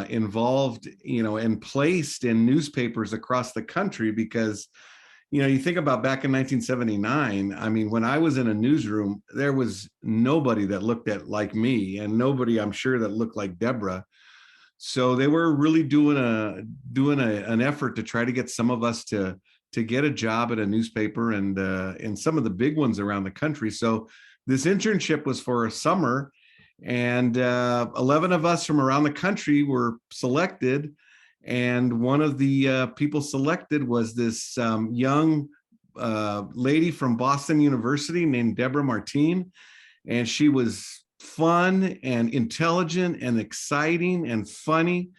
involved, and placed in newspapers across the country, because you think about back in 1979, I mean, when I was in a newsroom, there was nobody that looked like me, and nobody, I'm sure, that looked like Deborah. So they were really doing an effort to try to get some of us to get a job at a newspaper, and in some of the big ones around the country. So this internship was for a summer, and 11 of us from around the country were selected. And one of the people selected was this young lady from Boston University named Deborah Martine. And she was fun and intelligent and exciting and funny.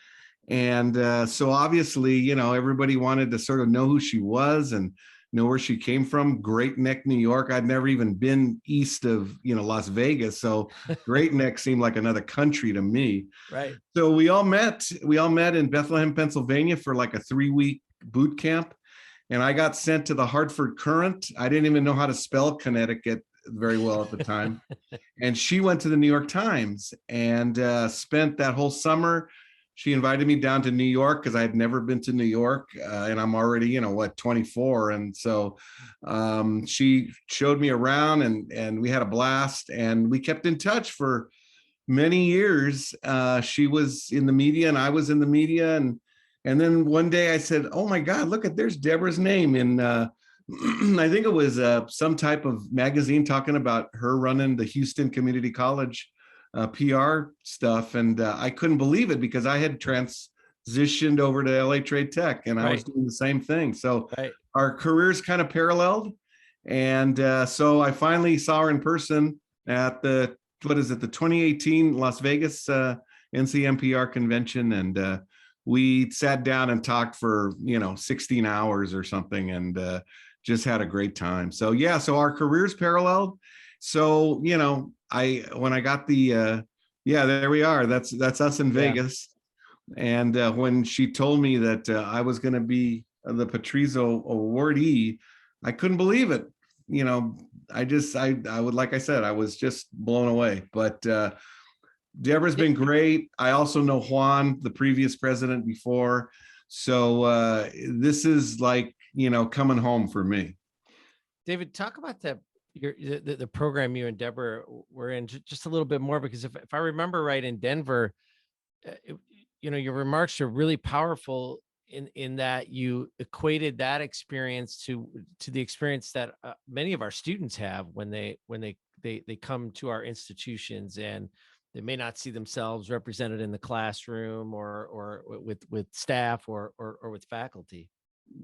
And so obviously, everybody wanted to sort of know who she was and know where she came from. Great Neck, New York. I'd never even been east of, Las Vegas. So Great Neck seemed like another country to me. Right. So we all met in Bethlehem, Pennsylvania for like a 3-week boot camp. And I got sent to the Hartford Courant. I didn't even know how to spell Connecticut very well at the time. And she went to the New York Times and spent that whole summer. She invited me down to New York because I had never been to New York, and I'm already, 24. And so she showed me around, and we had a blast, and we kept in touch for many years. She was in the media and I was in the media. And then one day I said, oh my God, there's Deborah's name. And I think it was some type of magazine talking about her running the Houston Community College PR stuff. And I couldn't believe it, because I had transitioned over to LA Trade Tech, and I was doing the same thing. So our careers kind of paralleled. And so I finally saw her in person at the 2018 Las Vegas NCMPR convention. And we sat down and talked for, 16 hours or something, and just had a great time. So so our careers paralleled. So, when I got the, there we are. That's us in Vegas. And when she told me that I was going to be the Petrizzo awardee, I couldn't believe it. Like I said, I was just blown away. But Deborah's been great. I also know Juan, the previous president before. So this is like, coming home for me. David, talk about the program you and Deborah were in just a little bit more, because if I remember right, in Denver, your remarks are really powerful in that you equated that experience to the experience that many of our students have when they come to our institutions, and they may not see themselves represented in the classroom or with staff or with faculty.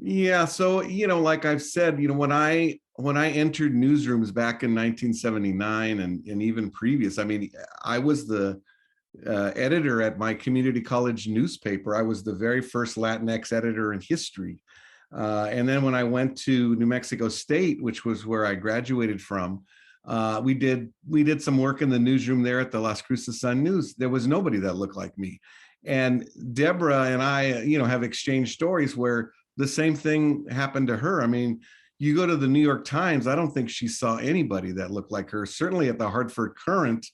Yeah. So, like I've said, when I entered newsrooms back in 1979 and even previous, I mean, I was the editor at my community college newspaper. I was the very first Latinx editor in history. And then when I went to New Mexico State, which was where I graduated from, we did some work in the newsroom there at the Las Cruces Sun News. There was nobody that looked like me. And Deborah and I, have exchanged stories where the same thing happened to her. I mean, you go to the New York Times, I don't think she saw anybody that looked like her. Certainly at the Hartford Courant,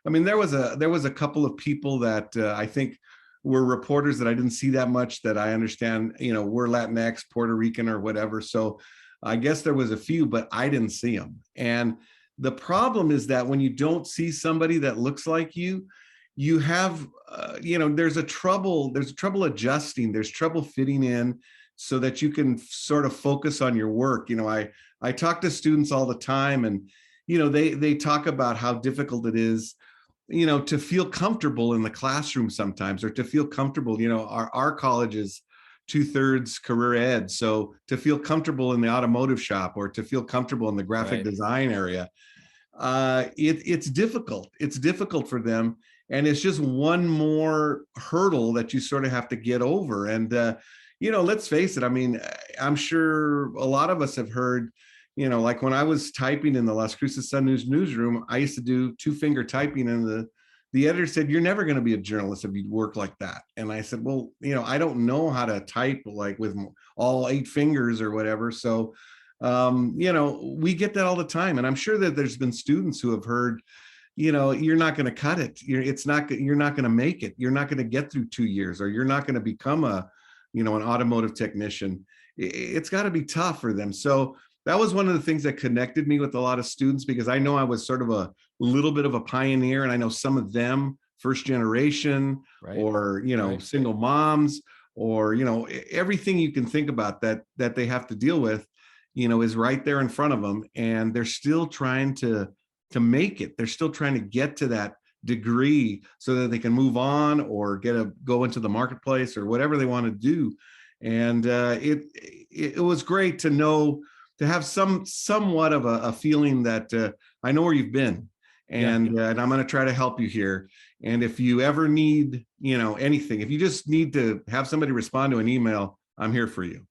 I mean, there was a couple of people that I think were reporters that I didn't see that much, that I understand, were Latinx, Puerto Rican or whatever. So I guess there was a few, but I didn't see them. And the problem is that when you don't see somebody that looks like you, you have, there's trouble adjusting, there's trouble fitting in, so that you can sort of focus on your work. I talk to students all the time, and, they talk about how difficult it is, to feel comfortable in the classroom sometimes, or to feel comfortable, our college is 2/3 career ed. So to feel comfortable in the automotive shop, or to feel comfortable in the graphic design area, it's difficult. It's difficult for them. And it's just one more hurdle that you sort of have to get over. And, let's face it. I mean, I'm sure a lot of us have heard, like when I was typing in the Las Cruces Sun News newsroom, I used to do 2-finger typing, and the editor said, "You're never going to be a journalist if you work like that." And I said, "Well, I don't know how to type like with all 8 fingers or whatever." So, we get that all the time. And I'm sure that there's been students who have heard, you're not going to cut it. You're not going to make it. You're not going to get through 2 years, or you're not going to become an automotive technician. It's got to be tough for them. So that was one of the things that connected me with a lot of students, because I know I was sort of a little bit of a pioneer, and I know some of them first generation, Right. or, Right. single moms, or, everything you can think about that they have to deal with, is right there in front of them. And they're still trying to make it. They're still trying to get to that degree so that they can move on or go into the marketplace or whatever they want to do. And it was great to know, to have somewhat of a feeling that I know where you've been, and I'm going to try to help you here. And if you ever need, anything, if you just need to have somebody respond to an email, I'm here for you.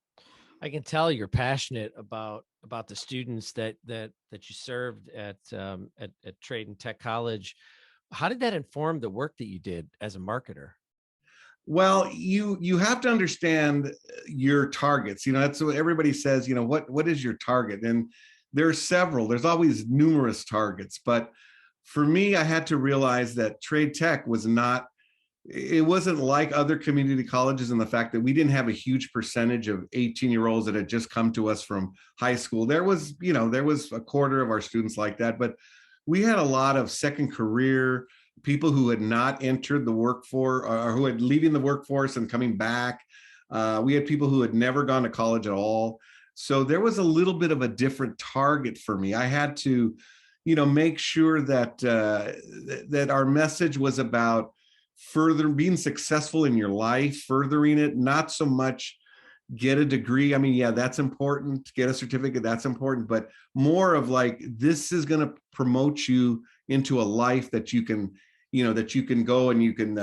I can tell you're passionate about the students that you served at Trade and Tech College. How did that inform the work that you did as a marketer? Well, you have to understand your targets. That's what everybody says, what is your target? And there's several, there's always numerous targets. But for me, I had to realize that Trade Tech it wasn't like other community colleges in the fact that we didn't have a huge percentage of 18-year-olds that had just come to us from high school. There was a quarter of our students like that, but we had a lot of second career people who had not entered the workforce, or who had leaving the workforce and coming back. We had people who had never gone to college at all. So there was a little bit of a different target for me. I had to, make sure that that our message was about being successful in your life, furthering it, not so much get a degree. I mean, yeah, that's important. Get a certificate, that's important, but more of like, this is going to promote you into a life that you can, that you can go and you can,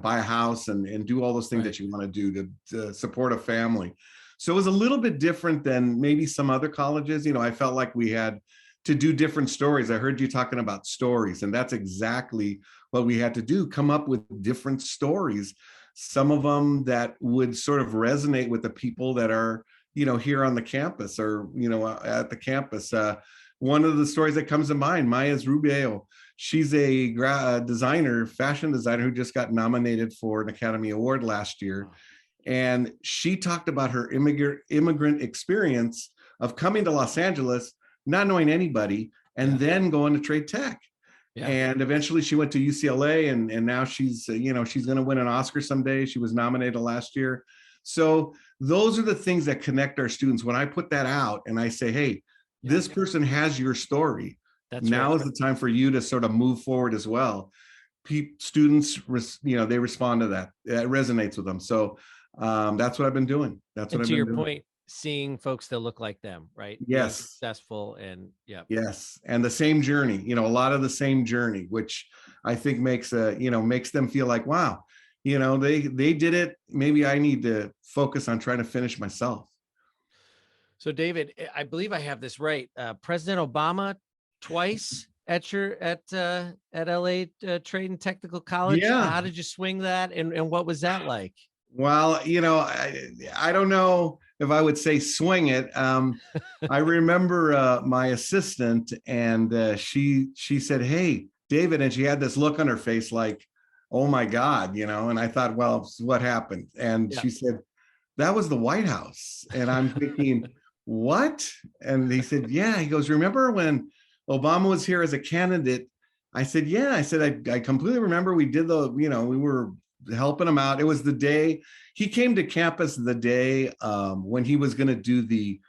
buy a house and do all those things that you want to do to support a family. So it was a little bit different than maybe some other colleges. I felt like we had to do different stories. I heard you talking about stories, and that's exactly what we had to do, come up with different stories, some of them that would sort of resonate with the people that are, here on the campus, or, at the campus. One of the stories that comes to mind, Maya's Rubio. She's a fashion designer who just got nominated for an Academy Award last year. And she talked about her immigrant experience of coming to Los Angeles, not knowing anybody, and then going to Trade Tech. Yeah. And eventually she went to UCLA, and now she's going to win an Oscar someday. She was nominated last year. So those are the things that connect our students. When I put that out and I say, hey, this person has your story. Now is the time for you to sort of move forward as well. Students, they respond to that. It resonates with them. So that's what I've been doing. That's what I've been doing. To your point, seeing folks that look like them, right? Yes. Being successful, and yes. And the same journey, a lot of the same journey, which I think makes them feel like, wow, they did it. Maybe I need to focus on trying to finish myself. So David, I believe I have this right. President Obama twice at LA Trade and Technical College. Yeah. How did you swing that, and what was that like? Well, I don't know if I would say swing it. I remember my assistant, and she said, "Hey, David," and she had this look on her face like, "Oh my God," and I thought, well, what happened? And she said, "That was the White House." And I'm thinking, what? And he said, yeah. He goes, "Remember when Obama was here as a candidate?" I said, yeah. I said, I completely remember. We did we were helping him out. It was the day he came to campus, the day when he was going to do the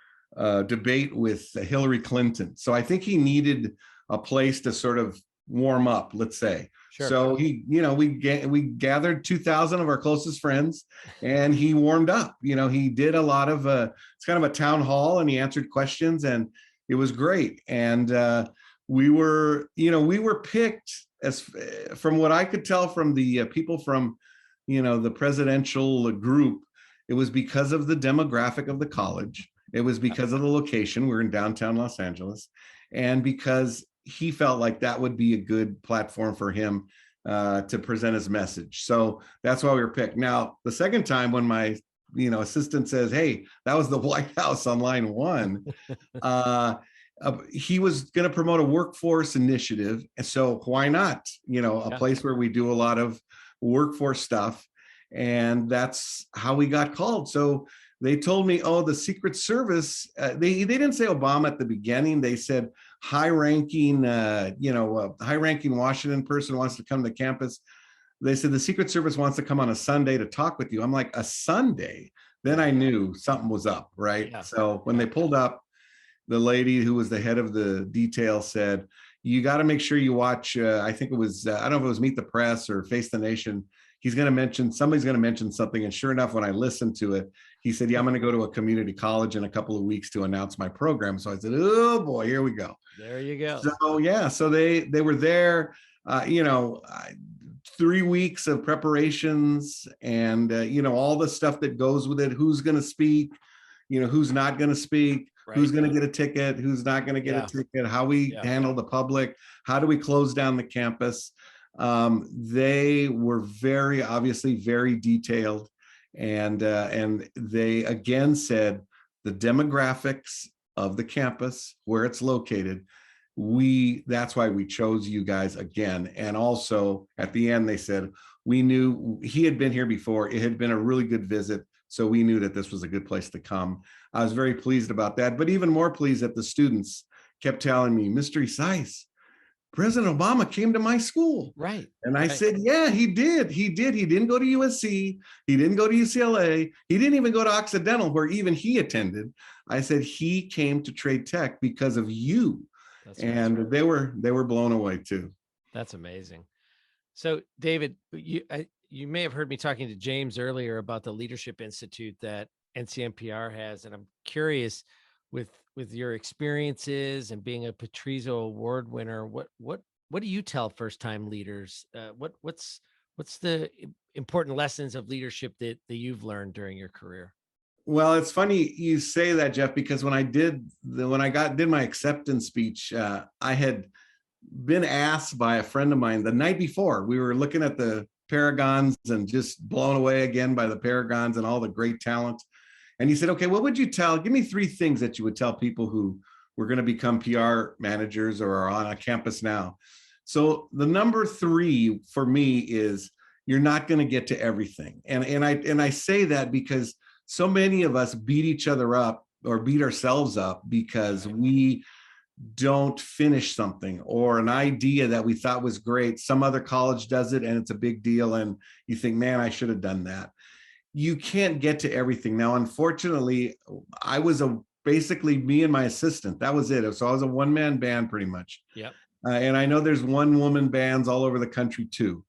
debate with Hillary Clinton. So I think he needed a place to sort of warm up, let's say. Sure. So we gathered 2,000 of our closest friends, and he warmed up. He did a lot of it's kind of a town hall, and he answered questions, and it was great. And we were picked, as from what I could tell from the people from the presidential group, It was because of the demographic of the college. It was because of the location. We're in downtown Los Angeles, and because he felt like that would be a good platform for him to present his message. So that's why we were picked. Now, the second time when my assistant says, "Hey, that was the White House on line one," he was going to promote a workforce initiative. And so why not? A place where we do a lot of workforce stuff. And that's how we got called. So they told me, oh, the Secret Service, they didn't say Obama at the beginning. They said high-ranking Washington person wants to come to campus. They said the Secret Service wants to come on a Sunday to talk with you. I'm like, a Sunday? Then I knew something was up, right? Yeah. So when they pulled up, the lady who was the head of the detail said, you got to make sure you watch, I think it was, I don't know if it was Meet the Press or Face the Nation. Somebody's going to mention something. And sure enough, when I listened to it, he said, yeah, I'm going to go to a community college in a couple of weeks to announce my program. So I said, oh boy, here we go. There you go. So yeah, so they were there, 3 weeks of preparations and, all the stuff that goes with it, who's going to speak, who's not going to speak, right, who's going to get a ticket, who's not going to get a ticket, how we handle the public, how do we close down the campus. They were obviously very detailed, and they again said the demographics of the campus, where it's located, that's why we chose you guys again. And also at the end, they said, we knew he had been here before. It had been a really good visit. So we knew that this was a good place to come. I was very pleased about that, but even more pleased that the students kept telling me, Mr. Isais, President Obama came to my school. Right. And I said, yeah, he did. He did. He didn't go to USC. He didn't go to UCLA. He didn't even go to Occidental, where even he attended. I said, he came to Trade Tech because of you. And they were blown away too. That's amazing. So David, you may have heard me talking to James earlier about the Leadership Institute that NCMPR has. And I'm curious, with your experiences and being a Petrizzo Award winner, what do you tell first-time leaders? What's the important lessons of leadership that you've learned during your career? Well, it's funny you say that, Jeff, because when I did my acceptance speech, I had been asked by a friend of mine the night before. We were looking at the Paragons and just blown away again by the Paragons and all the great talent. And he said, okay, what would you give me 3 things that you would tell people who were going to become PR managers or are on a campus now. So the number 3 for me is you're not going to get to everything. And I say that because so many of us beat each other up or beat ourselves up because we don't finish something or an idea that we thought was great. Some other college does it and it's a big deal. And you think, man, I should have done that. You can't get to everything. Now, unfortunately, I was basically me and my assistant. That was it. So I was a one-man band pretty much. Yeah. And I know there's one-woman bands all over the country too.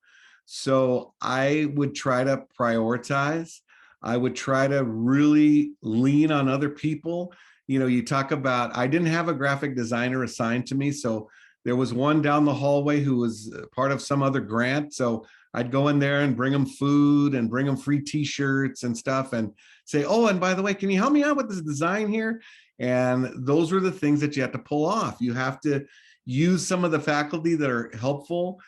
So I would try to prioritize. I would try to really lean on other people. You talk about, I didn't have a graphic designer assigned to me. So there was one down the hallway who was part of some other grant. So I'd go in there and bring them food and bring them free t-shirts and stuff and say, oh, and by the way, can you help me out with this design here? And those were the things that you have to pull off. You have to use some of the faculty that are helpful,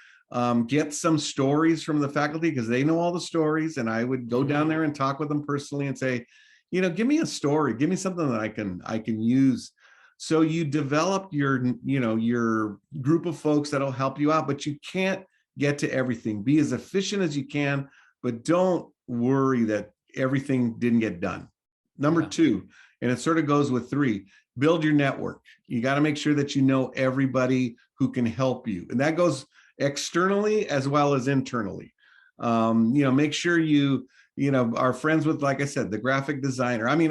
get some stories from the faculty because they know all the stories. And I would go down there and talk with them personally and say, give me a story, give me something that I can use. So you develop your group of folks that'll help you out, but you can't get to everything. Be as efficient as you can, but don't worry that everything didn't get done. Number 2, and it sort of goes with 3, build your network. You got to make sure that you know everybody who can help you. And that goes externally as well as internally. Make sure you are friends with, like I said, the graphic designer. I mean,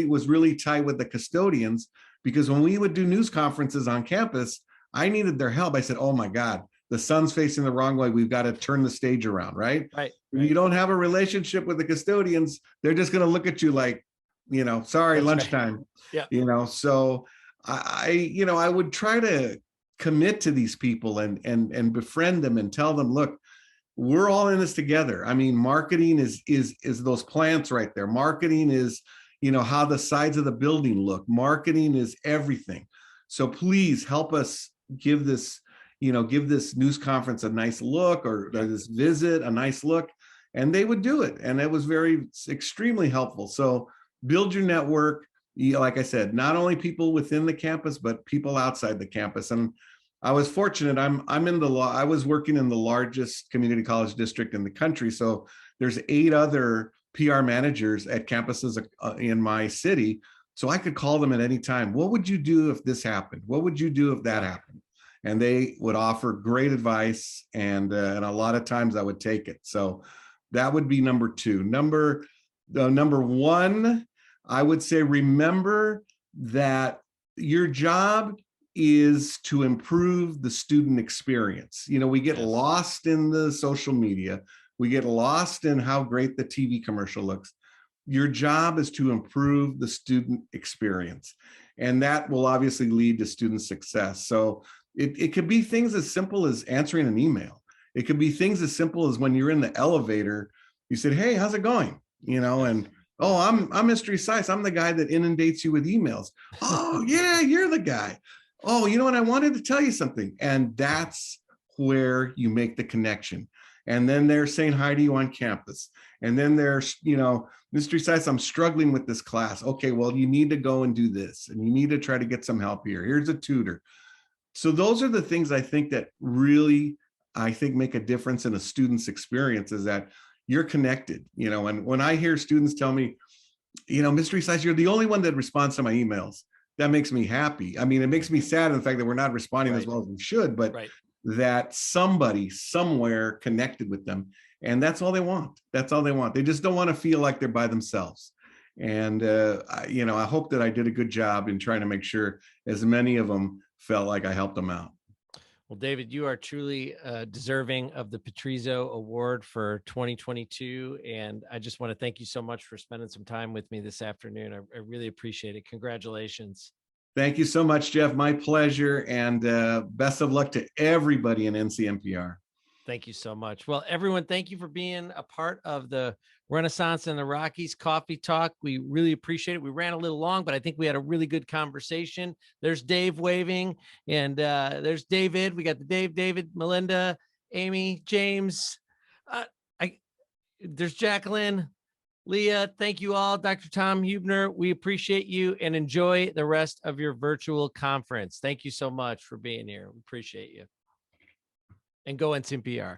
was really tight with the custodians because when we would do news conferences on campus, I needed their help. I said, oh my God, the sun's facing the wrong way. We've got to turn the stage around, right? Right. You don't have a relationship with the custodians. They're just going to look at you like, sorry, that's lunchtime. Right. Yeah. So I would try to commit to these people and befriend them and tell them, look, we're all in this together. I mean, marketing is those plants right there. Marketing is, how the sides of the building look. Marketing is everything. So please help us give this news conference a nice look, or this visit a nice look. And they would do it. And it was extremely helpful. So build your network. Like I said, not only people within the campus, but people outside the campus. And I was fortunate. I was working in the largest community college district in the country. So there's 8 other PR managers at campuses in my city. So I could call them at any time. What would you do if this happened? What would you do if that happened? And they would offer great advice. And a lot of times I would take it. So that would be number 2. Number 1, I would say, remember that your job is to improve the student experience. We get lost in the social media. We get lost in how great the TV commercial looks. Your job is to improve the student experience. And that will obviously lead to student success. So it could be things as simple as answering an email. It could be things as simple as when you're in the elevator, you said, "Hey, how's it going?" And "Oh, I'm Mystery Size. I'm the guy that inundates you with emails." "Oh, yeah, you're the guy. Oh, you know what? I wanted to tell you something." And that's where you make the connection. And then they're saying hi to you on campus. And then there's, "Mystery Size, I'm struggling with this class." "Okay, well, you need to go and do this. And you need to try to get some help here. Here's a tutor." So those are the things I think that really, make a difference in a student's experience, is that you're connected. And when I hear students tell me, "Mystery Size, you're the only one that responds to my emails," that makes me happy. I mean, it makes me sad in the fact that we're not responding as well as we should, but that somebody somewhere connected with them. And that's all they want. That's all they want. They just don't want to feel like they're by themselves. And, I hope that I did a good job in trying to make sure as many of them felt like I helped them out. Well, David, you are truly deserving of the Petrizzo Award for 2022. And I just want to thank you so much for spending some time with me this afternoon. I really appreciate it. Congratulations. Thank you so much, Jeff. My pleasure. And best of luck to everybody in NCMPR. Thank you so much. Well, everyone, thank you for being a part of the Renaissance and the Rockies Coffee Talk. We really appreciate it. We ran a little long, but I think we had a really good conversation. There's Dave waving, and there's David. We got the David, Melinda, Amy, James. There's Jacqueline, Leah. Thank you all. Dr. Tom Hubner, we appreciate you, and enjoy the rest of your virtual conference. Thank you so much for being here. We appreciate you. And go NCMPR.